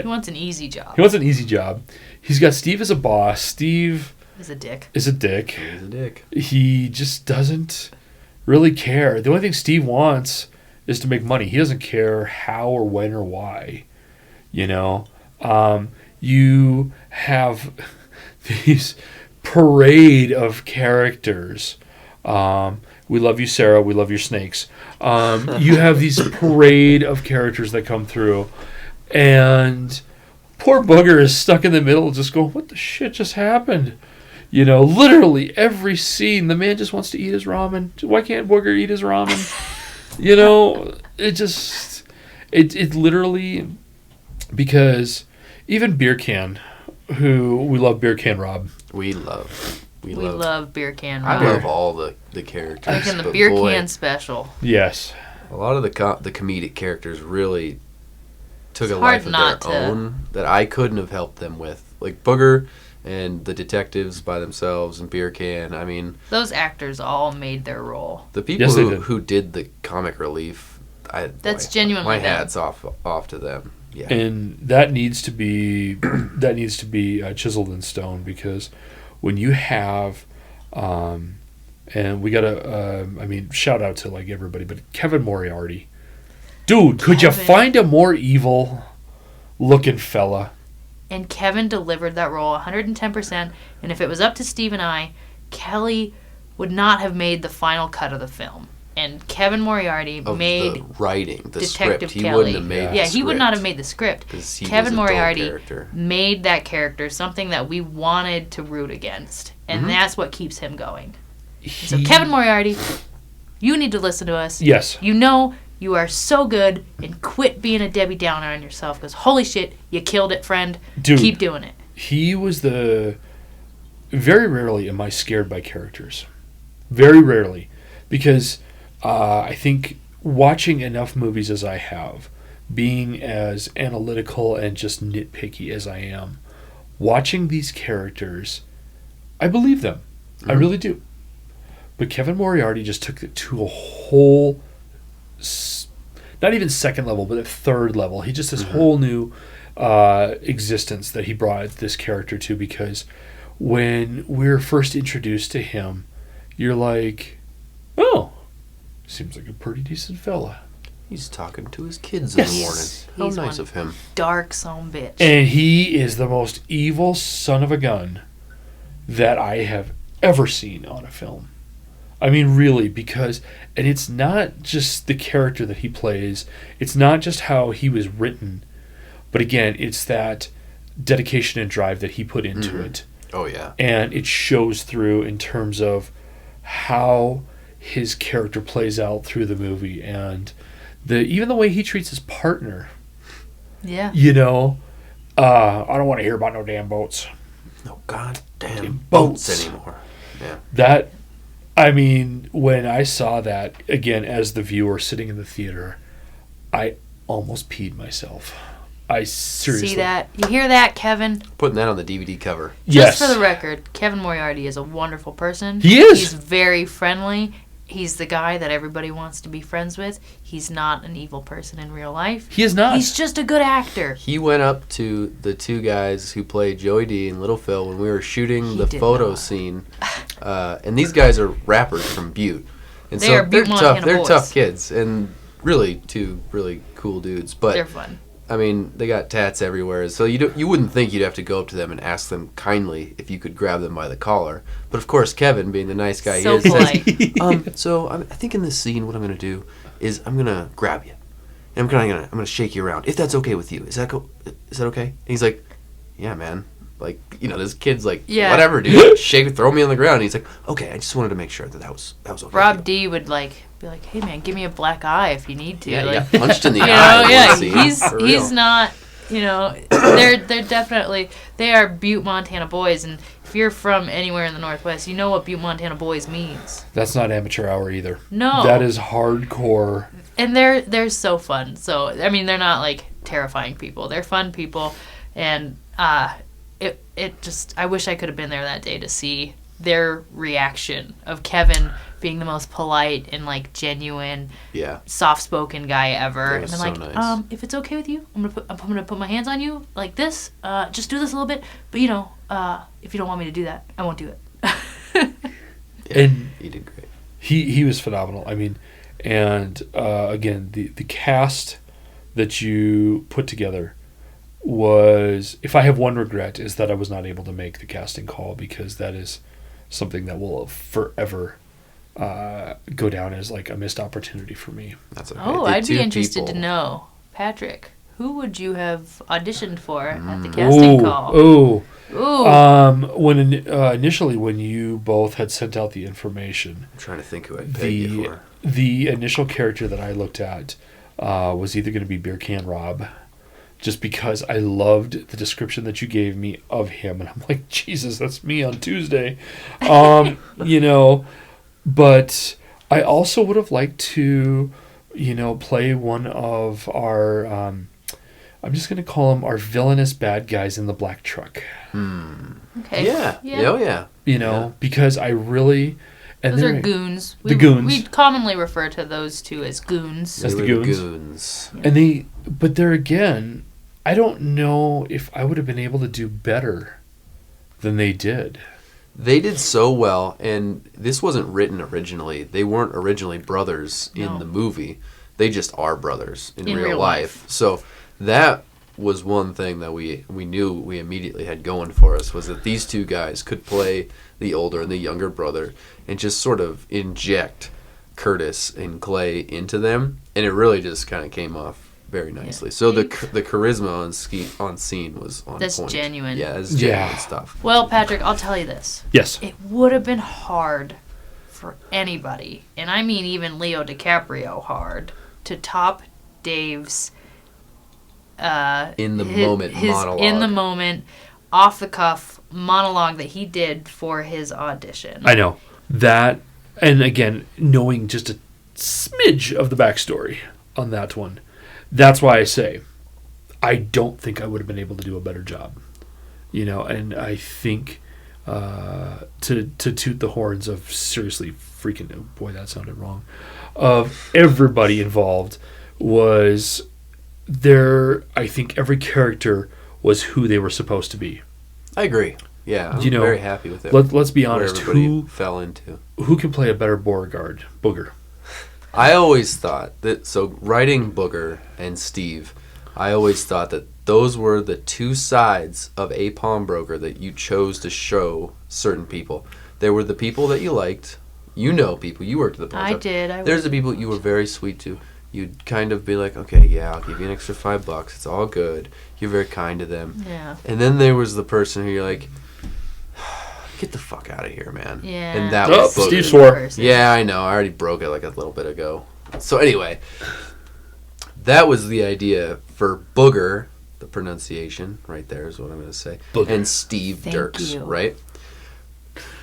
S1: wants an easy job.
S2: he wants an easy job. He's got Steve as a boss. Steve
S1: He's a dick.
S2: is a dick.
S3: He's a dick.
S2: He just doesn't really care. The only thing Steve wants is to make money. He doesn't care how or when or why. You have these parade of characters. We love you, Sarah. We love your snakes. You have these parade of characters that come through, and poor Booger is stuck in the middle, just going, "What the shit just happened?" Literally every scene, the man just wants to eat his ramen. Why can't Booger eat his ramen? It literally, because even Beer Can, who we love, Beer Can Rob.
S3: We love
S1: beer can
S3: I
S1: Rob.
S3: love all the characters.
S1: Making the
S3: but
S1: beer
S3: boy,
S1: can special.
S2: Yes.
S3: A lot of the comedic characters really took
S1: It's
S3: a life
S1: hard
S3: of
S1: not
S3: their
S1: to-
S3: own that I couldn't have helped them with. Like Booger and the detectives by themselves and Beer Can. I mean,
S1: Those actors all made their role.
S3: the people
S2: Yes, they did.
S3: who did the comic relief,
S1: That's genuinely
S3: my
S1: them.
S3: hats off to them. Yeah.
S2: And that needs to be chiseled in stone, because when you have and we gotta shout out to like everybody, but Kevin Moriarty, dude, could you
S1: Kevin.
S2: find a more evil looking fella?
S1: And Kevin delivered that role 110%. And if it was up to Steve and I, Kelly would not have made the final cut of the film. And Kevin Moriarty
S3: of
S1: made
S3: the writing, the
S1: Detective
S3: script. He
S1: Kelly.
S3: wouldn't have made
S1: Yeah,
S3: the
S1: he would not have
S3: script,
S1: made the script.
S3: 'cause he
S1: Kevin
S3: was a dull
S1: Moriarty
S3: character.
S1: made that character something that we wanted to root against. And that's what keeps him going. So Kevin Moriarty, you need to listen to us.
S2: Yes.
S1: You are so good, and quit being a Debbie Downer on yourself, because holy shit, you killed it, friend.
S2: Dude.
S1: Keep doing it.
S2: He was very rarely am I scared by characters. Very rarely. Because I think watching enough movies as I have, being as analytical and just nitpicky as I am, watching these characters, I believe them. I really do. But Kevin Moriarty just took it to a whole, not even second level, but a third level. He just this whole new existence that he brought this character to, because when we're first introduced to him, you're like, oh, seems like a pretty decent fella.
S3: He's talking to his kids in the morning. How
S1: He's
S3: nice
S1: one
S3: of him.
S1: Dark son bitch.
S2: And he is the most evil son of a gun that I have ever seen on a film. I mean, really, because, and it's not just the character that he plays, it's not just how he was written, but again, it's that dedication and drive that he put into it.
S3: Oh, yeah.
S2: And it shows through in terms of how his character plays out through the movie, and even the way he treats his partner.
S1: Yeah.
S2: You know, I don't want to hear about no damn boats.
S3: No goddamn
S2: boats
S3: boats anymore. Yeah.
S2: That, I mean, when I saw that, again, as the viewer sitting in the theater, I almost peed myself. I seriously.
S1: See that? You hear that, Kevin?
S3: Putting that on the DVD cover.
S2: Yes.
S1: Just for the record, Kevin Moriarty is a wonderful person.
S2: He is.
S1: He's very friendly. He's the guy that everybody wants to be friends with. He's not an evil person in real life.
S2: He is not.
S1: He's just a good actor.
S3: He went up to the two guys who played Joey D and Little Phil when we were shooting
S1: He
S3: the
S1: did
S3: photo
S1: not.
S3: scene. And these guys are rappers from Butte. And
S1: They
S3: so
S1: are Butte,
S3: they're tough.
S1: Montana
S3: They're
S1: boys.
S3: tough kids. And really two really cool dudes. But
S1: They're fun.
S3: I mean, they got tats everywhere, so you wouldn't think you'd have to go up to them and ask them kindly if you could grab them by the collar. But of course, Kevin, being the nice guy
S1: So
S3: he is,
S1: polite.
S3: says, so I think in this scene, what I'm going to do is I'm going to grab you, and I'm going to shake you around, if that's okay with you. Is that okay? And he's like, yeah, man. Like, you know, this kid's like,
S1: Yeah.
S3: whatever, dude. Throw me on the ground. And he's like, okay, I just wanted to make sure that was okay.
S1: Rob D would be like, hey man, give me a black eye if you need to.
S3: Yeah,
S1: like,
S3: he got punched in the
S1: you
S3: eye.
S1: know,
S3: in
S1: yeah,
S3: one scene,
S1: he's not. You know, they're definitely, they are Butte, Montana boys, and if you're from anywhere in the Northwest, you know what Butte, Montana boys means.
S2: That's not amateur hour either.
S1: No.
S2: That is hardcore.
S1: And they're so fun. So I mean, they're not like terrifying people. They're fun people, and it just, I wish I could have been there that day to see their reaction of Kevin being the most polite and like genuine, soft-spoken guy ever. And
S3: was
S1: I'm
S3: so
S1: like,
S3: nice.
S1: if it's okay with you, I'm gonna put my hands on you like this. Just do this a little bit, but you know, if you don't want me to do that, I won't do it.
S2: And
S3: he did great.
S2: He was phenomenal. I mean, and again, the cast that you put together was, if I have one regret, is that I was not able to make the casting call, because that is something that will forever go down as like a missed opportunity for me.
S3: That's okay.
S1: Oh,
S3: The
S1: I'd be
S3: two
S1: interested to
S3: people-
S1: know, Patrick, who would you have auditioned for at the casting call?
S2: Ooh.
S1: Ooh.
S2: Initially, when you both had sent out the information,
S3: I'm trying to think who I'd peg you for.
S2: the initial character that I looked at was either going to be Beer Can Rob, just because I loved the description that you gave me of him, and I'm like, Jesus, that's me on Tuesday. You know, but I also would have liked to, you know, play one of our, I'm just going to call them our villainous bad guys in the black truck.
S1: Okay.
S3: Yeah. Oh, yeah.
S2: You know, because I really... And
S1: Those
S2: they're-
S1: are goons.
S2: The goons.
S1: We commonly refer to those two as goons.
S2: That's
S3: They
S2: the
S3: were
S2: goons. And but there again, I don't know if I would have been able to do better than they did.
S3: They did so well, and this wasn't written originally. They weren't originally brothers in the movie. They just are brothers in real life. So that was one thing that we knew we immediately had going for us, was that these two guys could play the older and the younger brother and just sort of inject Curtis and Clay into them, and it really just kind of came off very nicely.
S1: Yeah.
S3: So the charisma on scene was on
S1: That's
S3: point.
S1: genuine.
S3: Yeah, that's genuine stuff.
S1: Well, Patrick, I'll tell you this.
S2: Yes.
S1: It would have been hard for anybody, and I mean even Leo DiCaprio hard, to top Dave's
S3: In the moment monologue.
S1: In the moment, off the cuff monologue that he did for his audition.
S2: I know. That, and again, knowing just a smidge of the backstory on that one. That's why I say I don't think I would have been able to do a better job. And I think to toot the horns of seriously freaking, oh boy, that sounded wrong, of everybody involved was there. I think every character was who they were supposed to be.
S3: I agree. Yeah, I'm very happy with it.
S2: Let's be honest.
S3: Who fell into?
S2: Who can play a better Beauregard Booger?
S3: I always thought that. So writing Booger and Steve, I always thought that those were the two sides of a pawnbroker that you chose to show certain people. There were the people that you liked. People. You worked at the pawn shop.
S1: I did.
S3: There's the people you were very sweet to. You'd kind of be like, okay, yeah, I'll give you an extra $5. It's all good. You're very kind to them.
S1: Yeah.
S3: And then there was the person who you're like, get the fuck out of here, man.
S1: Yeah.
S3: And that was Booger.
S2: Steve swore.
S3: Yeah, I know. I already broke it like a little bit ago. So anyway, that was the idea for Booger, the pronunciation right there is what I'm going to say,
S2: Booger.
S3: and Steve
S1: Thank
S3: Dirks,
S1: you.
S3: right?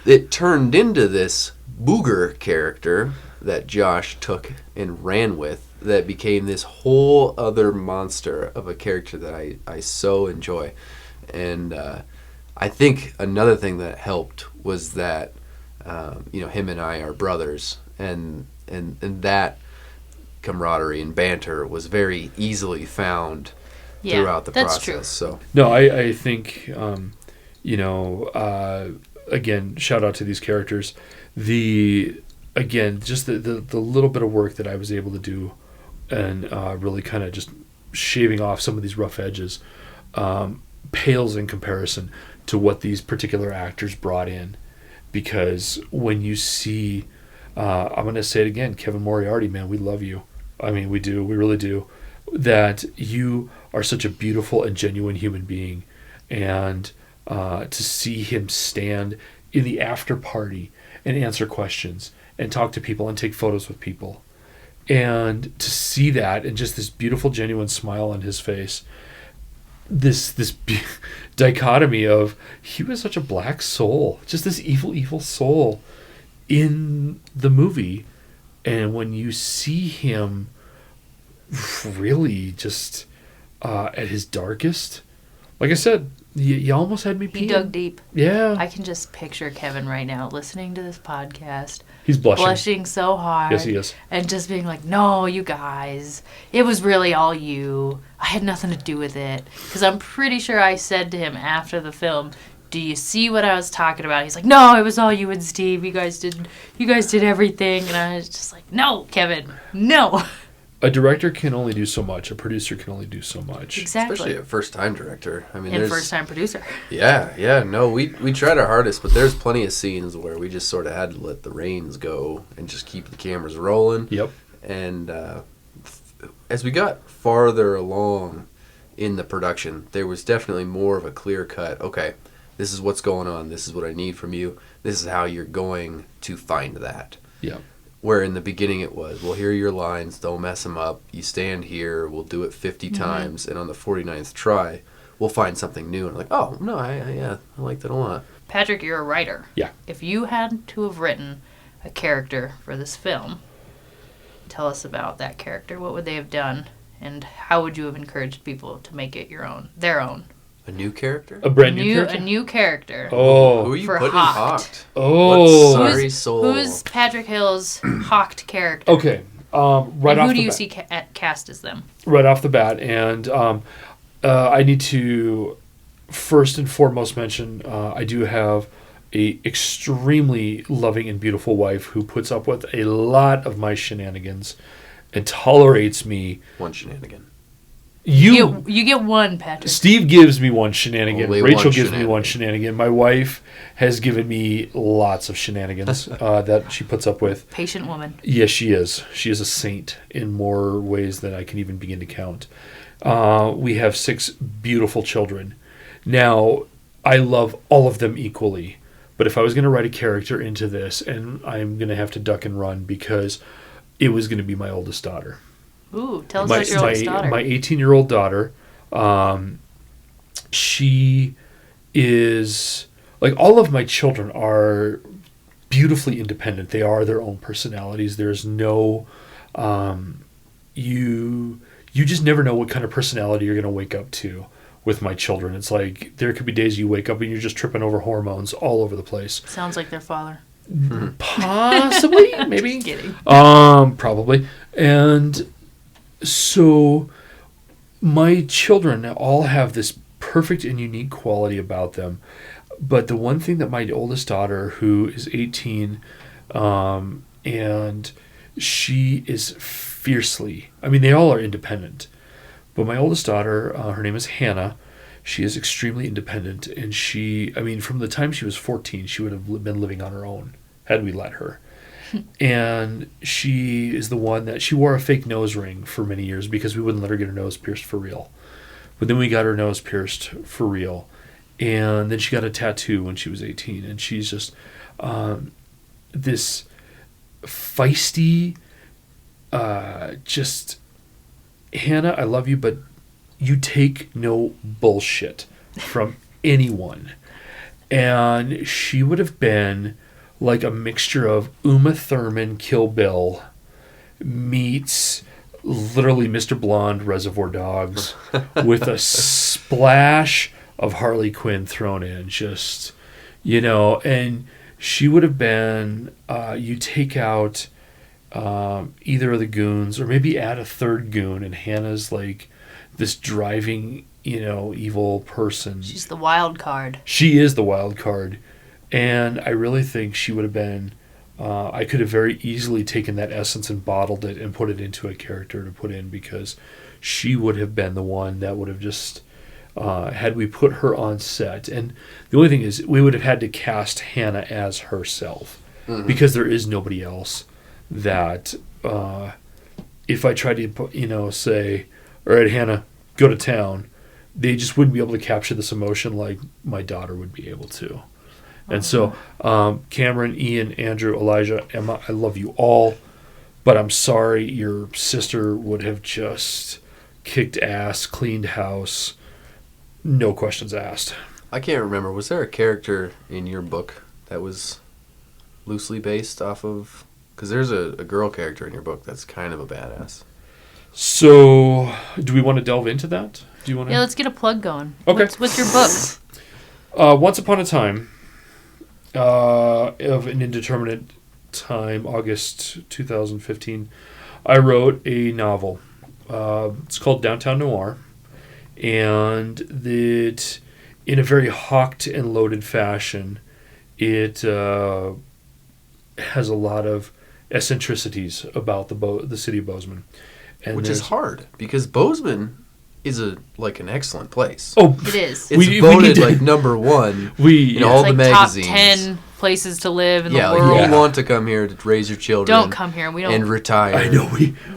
S3: It turned into this Booger character that Josh took and ran with that became this whole other monster of a character that I so enjoy. And I think another thing that helped was that him and I are brothers, and that camaraderie and banter was very easily found throughout the process.
S1: True.
S3: So
S2: no, I think again, shout out to these characters. Just the little bit of work that I was able to do, and really kind of just shaving off some of these rough edges, pales in comparison to what these particular actors brought in. Because when you see, I'm going to say it again, Kevin Moriarty, man, we love you. I mean, we do. We really do. That you are such a beautiful and genuine human being. And to see him stand in the after party and answer questions and talk to people and take photos with people. And to see that and just this beautiful, genuine smile on his face, this dichotomy of he was such a black soul, just this evil soul in the movie. And when you see him really just at his darkest, like I said, you almost had me peeing.
S1: He dug deep.
S2: Yeah.
S1: I can just picture Kevin right now listening to this podcast.
S2: He's blushing.
S1: Blushing so hard.
S2: Yes, he is.
S1: And just being like, no, you guys, it was really all you. I had nothing to do with it. Because I'm pretty sure I said to him after the film, do you see what I was talking about? He's like, no, it was all you and Steve. You guys did everything. And I was just like, no, Kevin, no.
S2: A director can only do so much. A producer can only do so much.
S1: Exactly.
S3: especially a first-time director. I mean,
S1: And first-time producer.
S3: Yeah. No, we tried our hardest, but there's plenty of scenes where we just sort of had to let the reins go and just keep the cameras rolling.
S2: Yep.
S3: And as we got farther along in the production, there was definitely more of a clear cut. Okay, this is what's going on. This is what I need from you. This is how you're going to find that.
S2: Yeah.
S3: Where in the beginning it was, well, here are your lines, don't mess them up. You stand here, we'll do it 50 times, and on the 49th try, we'll find something new. And I'm like, oh, no, I like that a lot.
S1: Patrick, you're a writer.
S2: Yeah.
S1: If you had to have written a character for this film, tell us about that character. What would they have done, and how would you have encouraged people to make it their own?
S3: A new character?
S2: A brand new character?
S1: A new character.
S2: Oh.
S3: Who are you
S1: For
S3: putting
S1: Hocked.
S3: Hocked?
S2: Oh.
S3: What sorry soul?
S1: Who's Patrik Hill's Hocked character?
S2: Okay. Right
S1: and
S2: off
S1: who
S2: the
S1: do you
S2: bat.
S1: see cast as them?
S2: Right off the bat. And I need to first and foremost mention I do have a extremely loving and beautiful wife who puts up with a lot of my shenanigans and tolerates me.
S3: One shenanigan.
S1: You get one, Patrick.
S2: Steve gives me one shenanigan.
S3: Only
S2: Rachel
S3: one
S2: gives me one
S3: shenanigan.
S2: shenanigan. My wife has given me lots of shenanigans that she puts up with.
S1: Patient woman.
S2: Yes, she is. She is a saint in more ways than I can even begin to count. We have 6 beautiful children. Now, I love all of them equally. But if I was going to write a character into this, and I'm going to have to duck and run because it was going to be my oldest daughter.
S1: Ooh, tell us about your oldest daughter.
S2: My 18-year-old daughter, she is, like, all of my children are beautifully independent. They are their own personalities. There's no you just never know what kind of personality you're going to wake up to with my children. It's like there could be days you wake up and you're just tripping over hormones all over the place.
S1: Sounds like their father.
S2: Possibly, maybe.
S1: Just kidding.
S2: Probably. And so my children all have this perfect and unique quality about them. But the one thing that my oldest daughter, who is 18, and she is fiercely, I mean, they all are independent. But my oldest daughter, her name is Hannah. She is extremely independent. And she, I mean, from the time she was 14, she would have been living on her own had we let her. And she is the one that she wore a fake nose ring for many years because we wouldn't let her get her nose pierced for real. But then we got her nose pierced for real. And then she got a tattoo when she was 18. And she's just this feisty, just, Hannah, I love you, but you take no bullshit from anyone. And she would have been like a mixture of Uma Thurman, Kill Bill, meets literally Mr. Blonde, Reservoir Dogs, with a splash of Harley Quinn thrown in. Just, and she would have been, you take out either of the goons, or maybe add a third goon, and Hannah's like this driving, evil person.
S1: She's the wild card.
S2: She is the wild card. And I really think she would have been, I could have very easily taken that essence and bottled it and put it into a character to put in, because she would have been the one that would have just, had we put her on set. And the only thing is, we would have had to cast Hannah as herself, because there is nobody else that, if I tried to, say, all right, Hannah, go to town, they just wouldn't be able to capture this emotion like my daughter would be able to. And so, Cameron, Ian, Andrew, Elijah, Emma, I love you all, but I'm sorry your sister would have just kicked ass, cleaned house, no questions asked.
S3: I can't remember. Was there a character in your book that was loosely based off of... Because there's a girl character in your book that's kind of a badass.
S2: So, do we want to delve into that? Do you want to?
S1: Yeah, let's get a plug going.
S2: Okay.
S1: What's your book?
S2: Once Upon a Time, of an indeterminate time, August 2015, I wrote a novel. It's called Downtown Noir, and that, in a very hawked and loaded fashion, it has a lot of eccentricities about the city of Bozeman. And
S3: which is hard, because Bozeman is an excellent place.
S2: Oh,
S1: it is.
S3: It's voted number one in all the magazines.
S1: Top 10 places to live in the world.
S3: Yeah, you want to come here to raise your children.
S1: Don't come here. We don't.
S3: And retire.
S2: I know.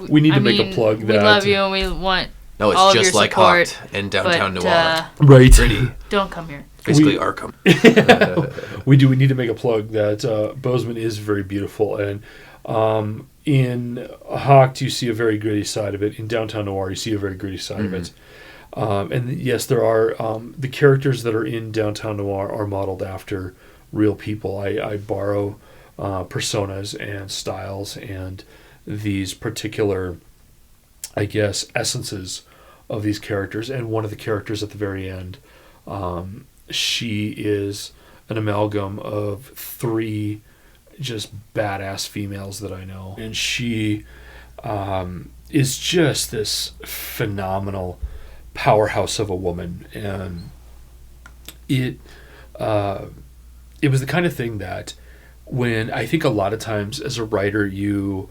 S2: We need to make a plug that.
S1: We love you and we want
S3: it's
S1: all
S3: just
S1: of your
S3: like
S1: support,
S3: Hocked and Downtown Noir.
S2: Right.
S3: Pretty.
S1: Don't come here.
S3: Basically, Arkham.
S2: We need to make a plug that Bozeman is very beautiful, and in Hocked you see a very gritty side of it. In Downtown Noir you see a very gritty side of it. And yes, there are the characters that are in Downtown Noir are modeled after real people. I borrow personas and styles and these particular, I guess, essences of these characters. And one of the characters at the very end, she is an amalgam of 3 just badass females that I know. And she is just this phenomenal powerhouse of a woman. And it was the kind of thing that when I think a lot of times as a writer, you,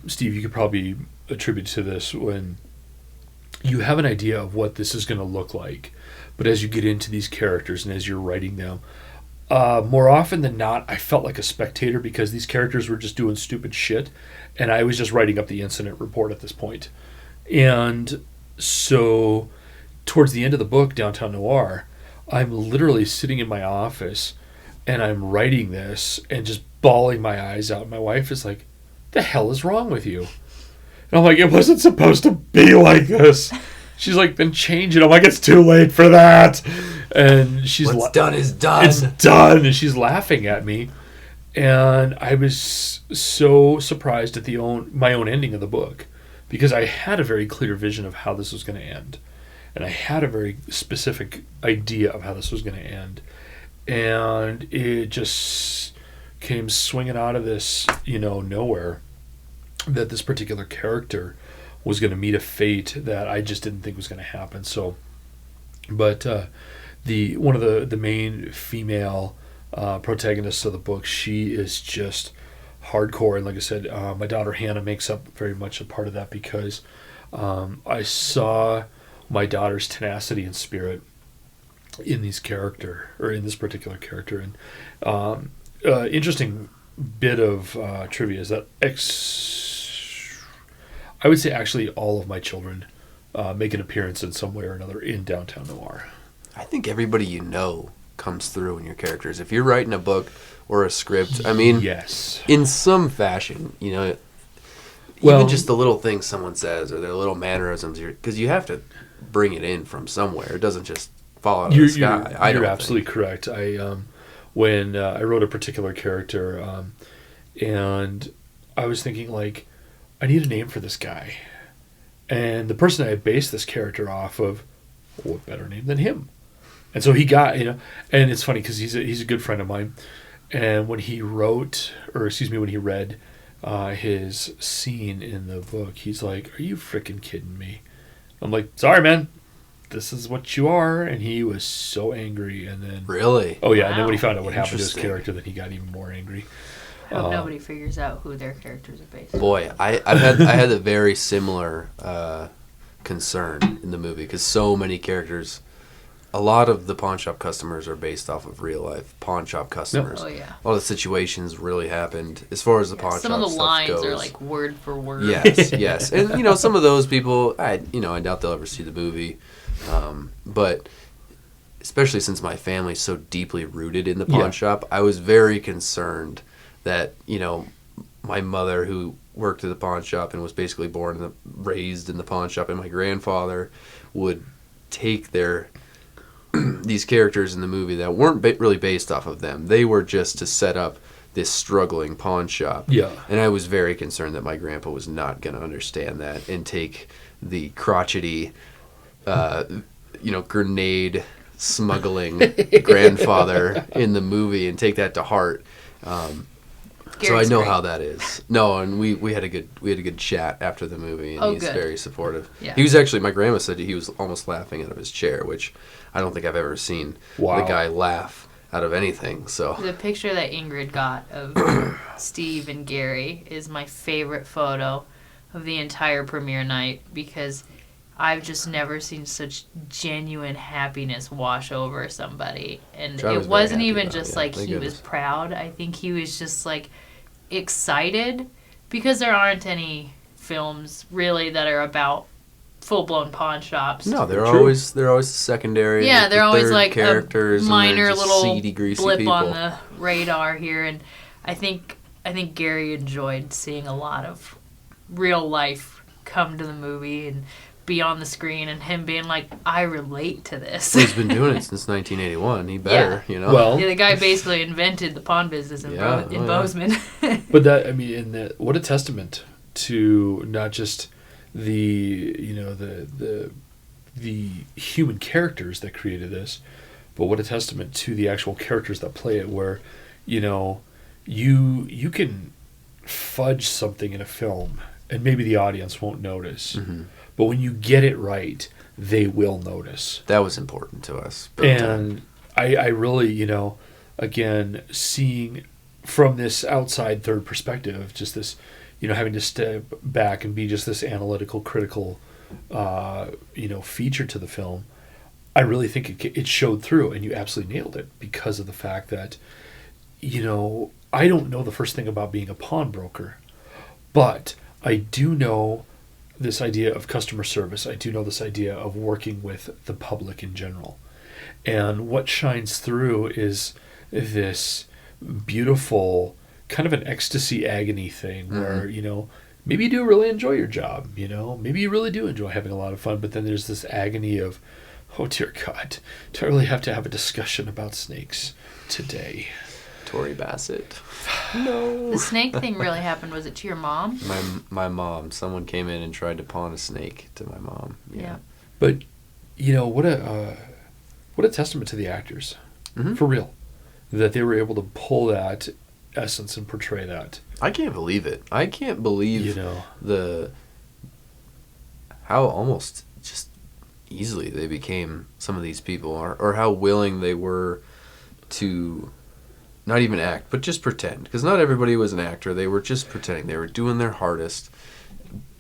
S2: Steve, you could probably attribute to this, when you have an idea of what this is going to look like, but as you get into these characters and as you're writing them, more often than not, I felt like a spectator, because these characters were just doing stupid shit, and I was just writing up the incident report at this point. And so towards the end of the book, Downtown Noir, I'm literally sitting in my office and I'm writing this and just bawling my eyes out. My wife is like, "The hell is wrong with you?" And I'm like, "It wasn't supposed to be like this." She's like, "Then change it." I'm like, "It's too late for that." And she's
S3: What's done is done.
S2: It's done. And she's laughing at me. And I was so surprised at my own ending of the book, because I had a very clear vision of how this was going to end. And I had a very specific idea of how this was going to end. And it just came swinging out of this, nowhere, that this particular character was going to meet a fate that I just didn't think was going to happen. So, but one of the main female protagonist of the book, she is just hardcore, and like I said, my daughter Hannah makes up very much a part of that, because I saw my daughter's tenacity and spirit in this particular character. And interesting bit of trivia is that I would say actually all of my children make an appearance in some way or another in Downtown Noir.
S3: I think everybody comes through in your characters. If you're writing a book or a script, I mean,
S2: yes,
S3: in some fashion, even just the little things someone says or their little mannerisms, because you have to bring it in from somewhere. It doesn't just fall out of the sky.
S2: You're absolutely correct. When I wrote a particular character, and I was thinking, like, I need a name for this guy. And the person I based this character off of, what better name than him? And so he got, and it's funny because he's a good friend of mine. And when he read his scene in the book, he's like, "Are you freaking kidding me?" I'm like, "Sorry, man. This is what you are." And he was so angry. And then
S3: really,
S2: oh yeah, wow. And then when he found out what happened to his character, then he got even more angry.
S1: I hope nobody figures out who their characters are based on.
S3: Boy, I had a very similar concern in the movie, because so many characters. A lot of the pawn shop customers are based off of real life pawn shop customers.
S1: Oh yeah.
S3: A lot of the situations really happened as far as the pawn shop stuff goes.
S1: Some of the lines are like word for word.
S3: Yes. And some of those people, I doubt they'll ever see the movie. But especially since my family's so deeply rooted in the pawn shop, I was very concerned that, my mother, who worked at the pawn shop and was basically raised in the pawn shop, and my grandfather would take these characters in the movie that weren't really based off of them. They were just to set up this struggling pawn shop.
S2: Yeah.
S3: And I was very concerned that my grandpa was not going to understand that and take the crotchety, grenade smuggling grandfather in the movie and take that to heart. So I know how that is. No, and we had a good chat after the movie, and he's very supportive.
S1: Yeah.
S3: He was actually, my grandma said he was almost laughing out of his chair, which I don't think I've ever seen the guy laugh out of anything. So
S1: the picture that Ingrid got of Steve and Gary is my favorite photo of the entire premiere night, because I've just never seen such genuine happiness wash over somebody. And it wasn't even just like he was proud. I think he was just like excited, because there aren't any films really that are about full-blown pawn shops.
S3: No, they're always secondary.
S1: Yeah, they're always like
S3: characters,
S1: a minor
S3: and
S1: little
S3: seedy, greasy
S1: blip
S3: people
S1: on the radar here. And I think Gary enjoyed seeing a lot of real life come to the movie and be on the screen, and him being like, I relate to this.
S3: He's been doing it since 1981. He better,
S2: Well,
S1: the guy basically invented the pawn business in Bozeman.
S2: But what a testament to not just the human characters that created this, but what a testament to the actual characters that play it, where you can fudge something in a film and maybe the audience won't notice. Mm-hmm. But when you get it right, they will notice.
S3: That was important to us.
S2: And I really, again, seeing from this outside third perspective, just this, having to step back and be just this analytical, critical, feature to the film, I really think it showed through, and you absolutely nailed it, because of the fact that, I don't know the first thing about being a pawnbroker, but I do know this idea of customer service. I do know this idea of working with the public in general. And what shines through is this beautiful kind of an ecstasy agony thing, where, maybe you do really enjoy your job, maybe you really do enjoy having a lot of fun, but then there's this agony of, oh dear God, do I really have to have a discussion about snakes today?
S3: Tori Bassett. No.
S1: The snake thing really happened. Was it to your mom?
S3: My mom. Someone came in and tried to pawn a snake to my mom.
S1: Yeah.
S2: But, what a testament to the actors.
S3: Mm-hmm.
S2: For real. That they were able to pull that essence and portray that.
S3: I can't believe it. I can't believe how almost just easily they became some of these people, or how willing they were to not even act, but just pretend. Because not everybody was an actor. They were just pretending. They were doing their hardest.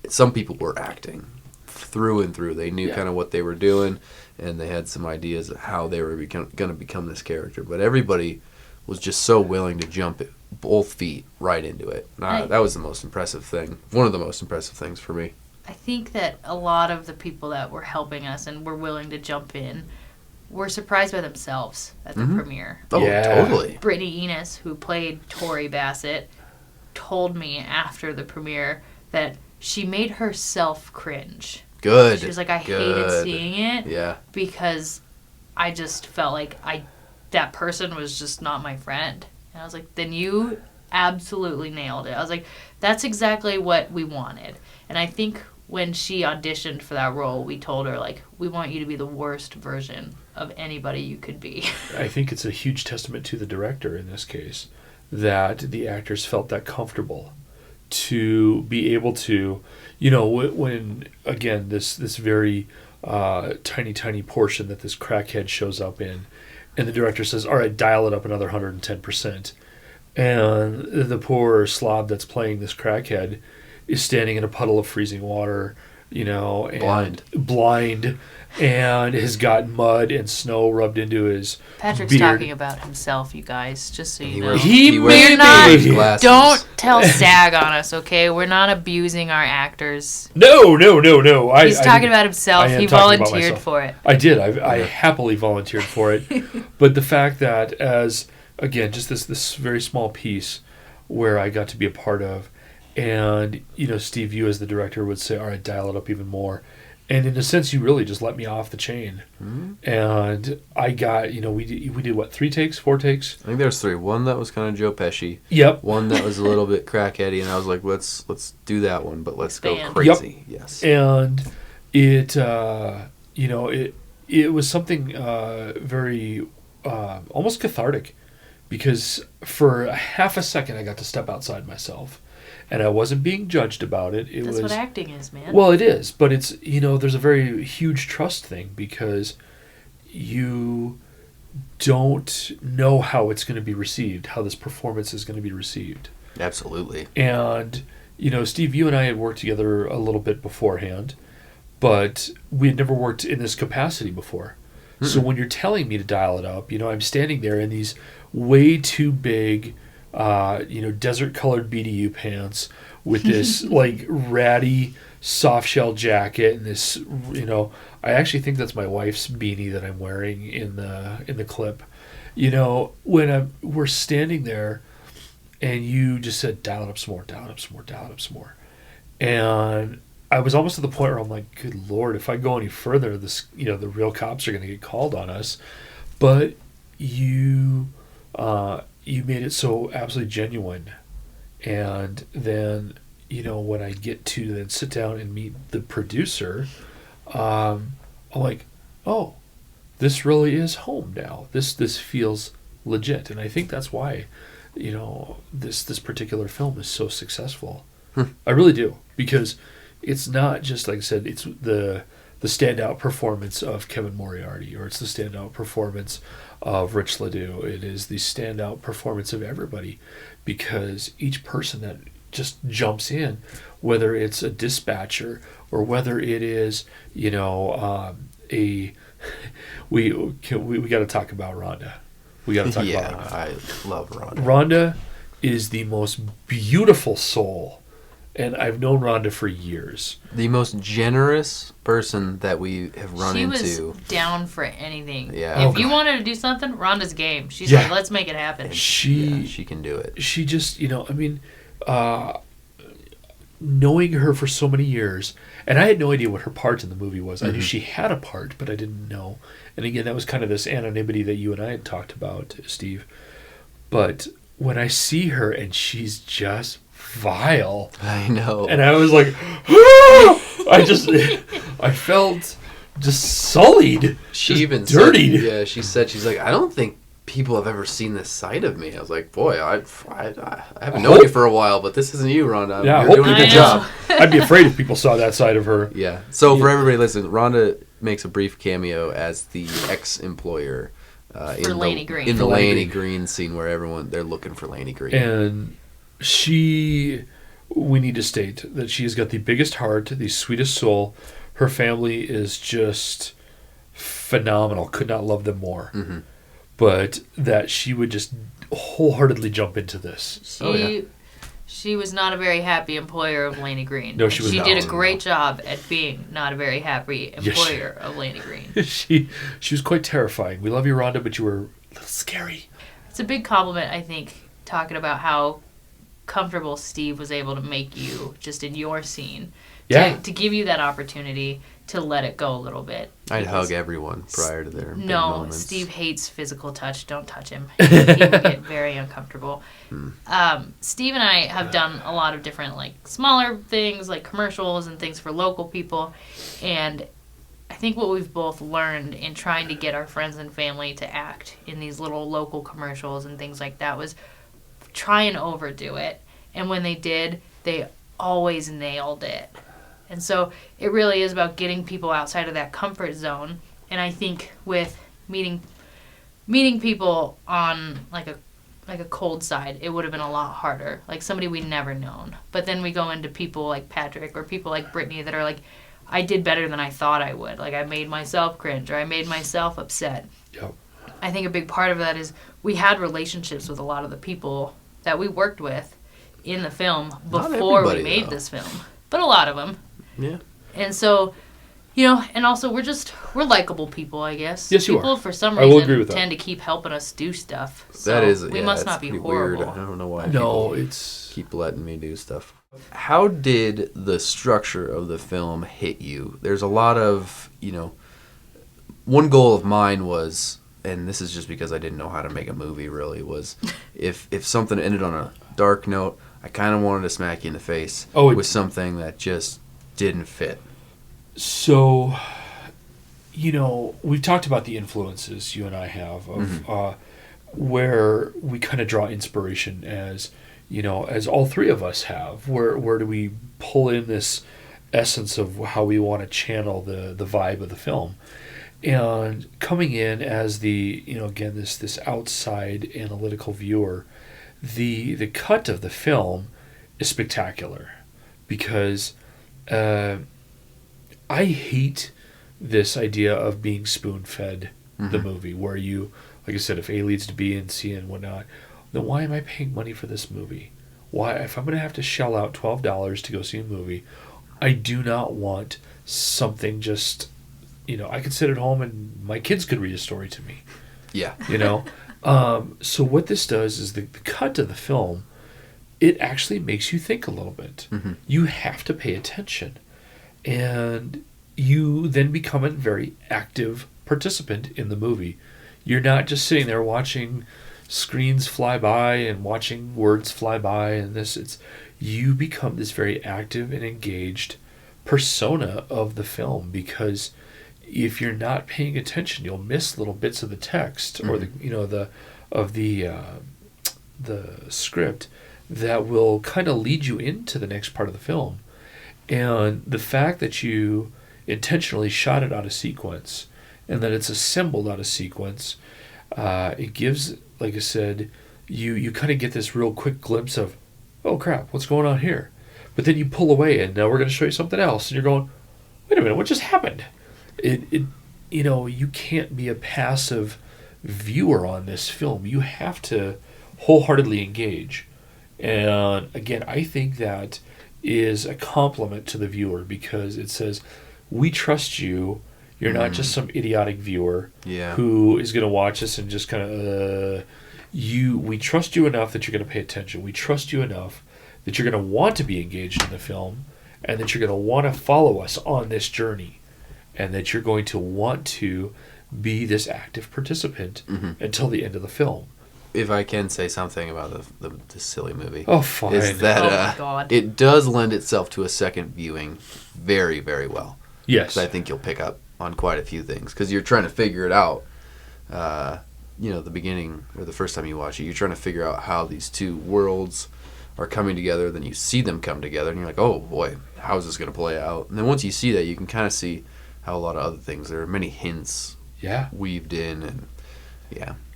S3: Some people were acting through and through. They knew kind of what they were doing, and they had some ideas of how they were going to become this character. But everybody was just so willing to jump both feet right into it. That was the most impressive thing. One of the most impressive things for me.
S1: I think that a lot of the people that were helping us and were willing to jump in were surprised by themselves at the premiere.
S3: Oh, totally.
S1: Brittany Enos, who played Tori Bassett, told me after the premiere that she made herself cringe.
S3: Good.
S1: She was like, I hated seeing it.
S3: Yeah.
S1: Because I just felt like that person was just not my friend. And I was like, then you absolutely nailed it. I was like, that's exactly what we wanted. And I think when she auditioned for that role, we told her, like, we want you to be the worst version of anybody you could be.
S2: I think it's a huge testament to the director in this case that the actors felt that comfortable to be able to, when again, this very tiny portion that this crackhead shows up in, and the director says, all right, dial it up another 110%. And the poor slob that's playing this crackhead is standing in a puddle of freezing water, and blind, and has got mud and snow rubbed into his
S1: Patrick's
S2: beard.
S1: talking about himself, you guys, just so you know.
S2: He
S1: We're not,
S3: glasses.
S1: don't tell SAG on us, okay? We're not abusing our actors.
S2: No.
S1: He's talking about himself. He volunteered for it.
S2: I did. I happily volunteered for it. But the fact that again, just this very small piece where I got to be a part of, and, Steve, you as the director would say, all right, dial it up even more. And in a sense, you really just let me off the chain. Mm-hmm. And I got, we did what, 4 takes?
S3: I think there was 3. One that was kind of Joe Pesci.
S2: Yep.
S3: One that was a little bit crackheady, and I was like, let's do that one, but let's go crazy.
S2: Yep.
S3: Yes.
S2: And it, it was something very almost cathartic, because for a half a second I got to step outside myself. And I wasn't being judged about it.
S1: That's what acting is, man.
S2: Well, it is. But it's, there's a very huge trust thing, because you don't know how it's going to be received, how this performance is going to be received.
S3: Absolutely.
S2: And, Steve, you and I had worked together a little bit beforehand, but we had never worked in this capacity before. Mm-hmm. So when you're telling me to dial it up, I'm standing there in these way too big desert-colored BDU pants with this, ratty soft-shell jacket and this, I actually think that's my wife's beanie that I'm wearing in the clip. When we're standing there and you just said, dial it up some more, dial it up some more, dial it up some more. And I was almost at the point where I'm like, good Lord, if I go any further, this, the real cops are going to get called on us. But you made it so absolutely genuine. And then, when I get to then sit down and meet the producer, I'm like, oh, this really is home now. This feels legit. And I think that's why, this particular film is so successful. I really do. Because it's not just, like I said, it's the standout performance of Kevin Moriarty, or it's the standout performance of Rich Ladue. It is the standout performance of everybody, because each person that just jumps in, whether it's a dispatcher or whether it is, we got to talk about Rhonda. We got to talk about Rhonda.
S3: I love Rhonda.
S2: Rhonda is the most beautiful soul. And I've known Rhonda for years.
S3: The most generous person that we have run into.
S1: She was down for anything.
S3: Yeah.
S1: If you wanted to do something, Rhonda's game. She's like, let's make it happen.
S3: She can do it.
S2: She just, knowing her for so many years, and I had no idea what her part in the movie was. I knew she had a part, but I didn't know. And again, that was kind of this anonymity that you and I had talked about, Steve. But when I see her and she's just vile.
S3: I know.
S2: And I was like, I felt just sullied.
S3: She
S2: just
S3: even
S2: dirtied.
S3: Said, she said, she's like, I don't think people have ever seen this side of me. I was like, boy, I haven't known you for a while, but this isn't you, Rhonda.
S2: Yeah,
S3: You're doing a good job.
S2: I'd be afraid if people saw that side of her.
S3: Yeah. So for everybody listening, Rhonda makes a brief cameo as the ex-employer in
S1: Lanny Green.
S3: In the Lanny Green scene where they're looking for Lanny Green.
S2: And we need to state that she's got the biggest heart, the sweetest soul. Her family is just phenomenal. Could not love them more. Mm-hmm. But that she would just wholeheartedly jump into this.
S1: She was not a very happy employer of Lanny Green.
S2: No, she was not.
S1: She did a great job at being not a very happy employer of Lanny Green.
S2: She was quite terrifying. We love you, Rhonda, but you were a little scary.
S1: It's a big compliment, I think, talking about how comfortable Steve was able to make you just in your scene.
S2: Yeah.
S1: To give you that opportunity to let it go a little bit.
S3: I'd hug everyone prior to their big moments.
S1: Steve hates physical touch. Don't touch him. He will get very uncomfortable. Steve and I have done a lot of different, like, smaller things, like commercials and things for local people. And I think what we've both learned in trying to get our friends and family to act in these little local commercials and things like that was try and overdo it. And when they did, they always nailed it. And so it really is about getting people outside of that comfort zone. And I think with meeting people on like a cold side, it would have been a lot harder. Like somebody we'd never known. But then we go into people like Patrik or people like Brittany that are like, I did better than I thought I would. Like I made myself cringe or I made myself upset.
S2: Yep.
S1: I think a big part of that is we had relationships with a lot of the people that we worked with in the film before we made this film. But a lot of them.
S3: Yeah.
S1: And so, and also we're likable people, I guess.
S2: Yes, you
S1: people,
S2: are.
S1: for some
S2: I will agree
S1: reason,
S2: with that.
S1: tend to keep helping us do stuff. So
S3: that is,
S1: we must not be horrible.
S3: Weird. I don't know why. Keep letting me do stuff. How did the structure of the film hit you? There's a lot of, one goal of mine was, and this is just because I didn't know how to make a movie really, was if something ended on a dark note, I kind of wanted to smack you in the face with something that just didn't fit.
S2: So, we've talked about the influences you and I have of where we kind of draw inspiration as all three of us have. Where do we pull in this essence of how we want to channel the vibe of the film? And coming in as the, again, this outside analytical viewer, the cut of the film is spectacular because I hate this idea of being spoon-fed the movie where you, like I said, if A leads to B and C and whatnot, then why am I paying money for this movie? Why, if I'm going to have to shell out $12 to go see a movie, I do not want something just, I could sit at home and my kids could read a story to me.
S3: Yeah.
S2: So what this does is the cut of the film, it actually makes you think a little bit. Mm-hmm. You have to pay attention. And you then become a very active participant in the movie. You're not just sitting there watching screens fly by and watching words fly by and this. You become this very active and engaged persona of the film because if you're not paying attention, you'll miss little bits of the text or the script that will kind of lead you into the next part of the film. And the fact that you intentionally shot it out of sequence and that it's assembled out of sequence, it gives, like I said, you kind of get this real quick glimpse of, oh crap, what's going on here? But then you pull away and now we're going to show you something else. And you're going, wait a minute, what just happened? You can't be a passive viewer on this film. You have to wholeheartedly engage. And again, I think that is a compliment to the viewer because it says, we trust you. You're not just some idiotic viewer who is going to watch this and just kind of, we trust you enough that you're going to pay attention. We trust you enough that you're going to want to be engaged in the film and that you're going to want to follow us on this journey and that you're going to want to be this active participant until the end of the film.
S3: if I can say something about the silly movie,
S2: fine.
S3: is that
S1: Oh my God.
S3: it does lend itself to a second viewing very, very well.
S2: Yes.
S3: 'Cause I think you'll pick up on quite a few things because you're trying to figure it out. The beginning or the first time you watch it, you're trying to figure out how these two worlds are coming together. Then you see them come together, and you're like, "Oh boy, how is this going to play out?" And then once you see that, you can kind of see how a lot of other things. There are many hints weaved in, and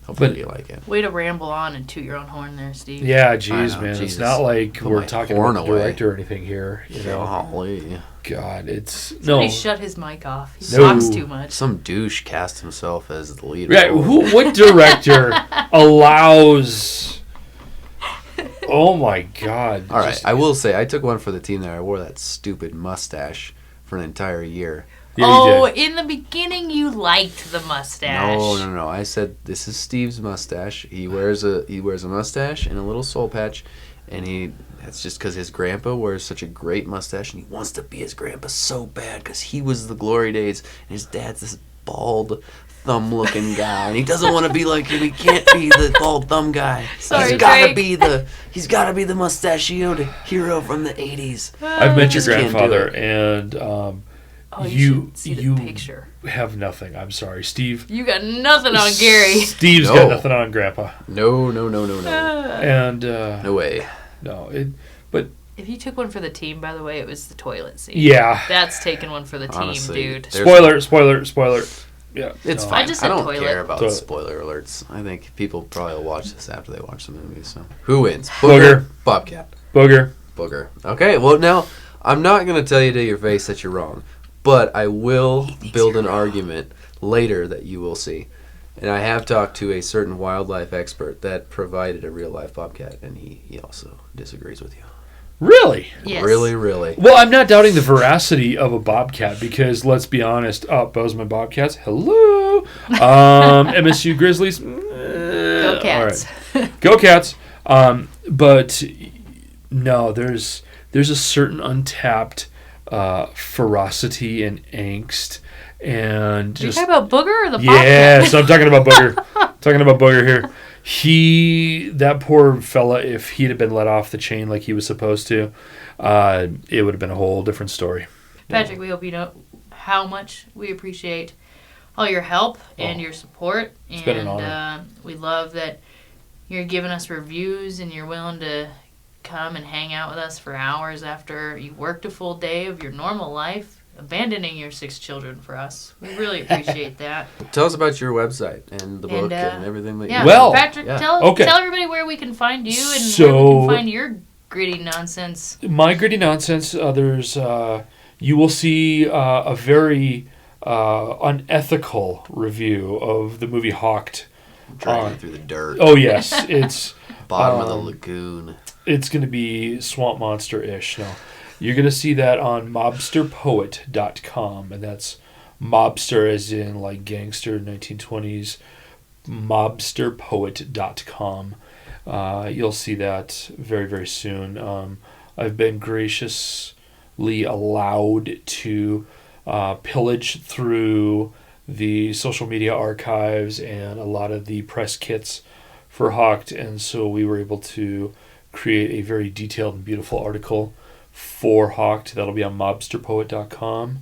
S3: hopefully you like it.
S1: Way to ramble on and toot your own horn there, Steve.
S2: Yeah, geez, man.
S3: Jesus.
S2: It's not like
S3: Put
S2: we're
S3: my
S2: talking
S3: horn
S2: about the
S3: away.
S2: director or anything here. You know,
S3: Golly.
S2: God, it's
S1: Somebody shut his mic off. He
S2: No.
S1: talks too much.
S3: Some douche cast himself as the lead.
S2: Yeah, what director allows? Oh my God!
S3: All right, I will say I took one for the team there. I wore that stupid mustache for an entire year.
S2: Yeah, you did.
S1: In the beginning you liked the mustache.
S3: No. I said this is Steve's mustache. He wears a mustache and a little soul patch, and that's just because his grandpa wears such a great mustache, and he wants to be his grandpa so bad because he was the glory days, and his dad's this bald thumb-looking guy, and he doesn't want to be like him. He can't be the bald thumb guy.
S1: Sorry,
S3: he's gotta
S1: Drake.
S3: he's gotta be the mustachioed hero from the '80s.
S2: I've met your
S3: Just can't do
S2: grandfather,
S3: it.
S2: and
S1: you should see the
S2: you
S1: picture.
S2: have nothing. I'm sorry, Steve.
S1: You got nothing on Gary.
S2: Steve's
S3: No.
S2: got nothing on Grandpa,
S3: No.
S2: and
S3: No way.
S2: but
S1: If you took one for the team, by the way, it was the toilet scene.
S2: yeah.
S1: That's taking one for the team,
S3: Honestly,
S1: dude.
S3: there's-
S2: Spoiler. Yeah,
S3: It's
S2: no.
S3: fine.
S1: I just
S3: I
S1: said
S3: don't
S1: toilet.
S3: care about
S2: Toilet.
S3: spoiler alerts. I think people probably will watch this after they watch the movie. So who wins?
S2: Booger.
S3: Bobcat.
S2: Booger.
S3: Booger. Okay. Well, now I'm not going to tell you to your face that you're wrong, but I will build an argument later that you will see. And I have talked to a certain wildlife expert that provided a real life bobcat, and he also disagrees with you.
S2: Really?
S1: Yes.
S3: Really.
S2: Well, I'm not doubting the veracity of a bobcat because let's be honest,
S1: Go
S2: Bozeman Bobcats, hello. MSU Grizzlies,
S1: Go Cats.
S2: all right. Go Cats. But no, there's a certain untapped ferocity and angst and
S1: Are you
S2: just
S1: talking about Booger or the Bobcat?
S2: yes, I'm talking about Booger. Talking about Booger here. That poor fella, if he'd have been let off the chain like he was supposed to, it would have been a whole different story.
S1: Patrick, we hope you know how much we appreciate all your help and your support.
S2: It's been an honor.
S1: We love that you're giving us reviews and you're willing to come and hang out with us for hours after you worked a full day of your normal life, abandoning your 6 children for us. We really appreciate that.
S3: Tell us about your website and the book and everything that
S1: Yeah,
S3: you
S2: Well,
S1: Patrick,
S3: yeah.
S1: tell everybody where we can find you and where we can find your gritty nonsense.
S2: My gritty nonsense. You will see a very unethical review of the movie Hocked.
S3: dragging through the dirt.
S2: Oh yes, it's
S3: Bottom of the lagoon.
S2: it's going to be Swamp Monster-ish. No, you're going to see that on mobsterpoet.com, and that's mobster as in like gangster 1920s. Mobsterpoet.com. You'll see that very, very soon. I've been graciously allowed to pillage through the social media archives and a lot of the press kits for Hocked, and so we were able to create a very detailed and beautiful article for Hocked. That'll be on mobsterpoet.com.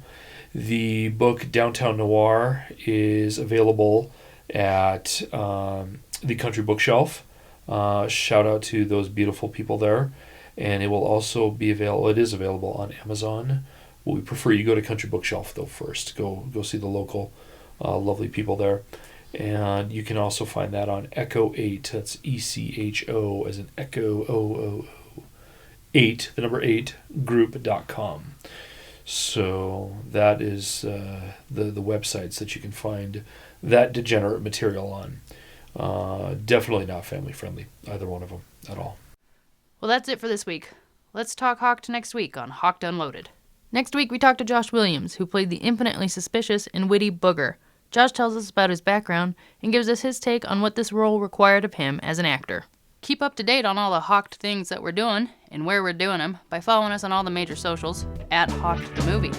S2: The book Downtown Noir is available at the Country Bookshelf. Shout out to those beautiful people there. And it will also be available. It is available on Amazon. We prefer you go to Country Bookshelf though first. Go see the local lovely people there. And you can also find that on Echo 8. That's ECHO as in Echo OOO 8, the number 8 group.com. So that is the websites that you can find that degenerate material on. Definitely not family friendly, either one of them at all.
S1: Well, that's it for this week. Let's talk Hocked next week on Hocked Unloaded. Next week, we talk to Josh Williams, who played the infinitely suspicious and witty Booger. Josh tells us about his background and gives us his take on what this role required of him as an actor. Keep up to date on all the Hocked things that we're doing and where we're doing them by following us on all the major socials at Hocked the Movie.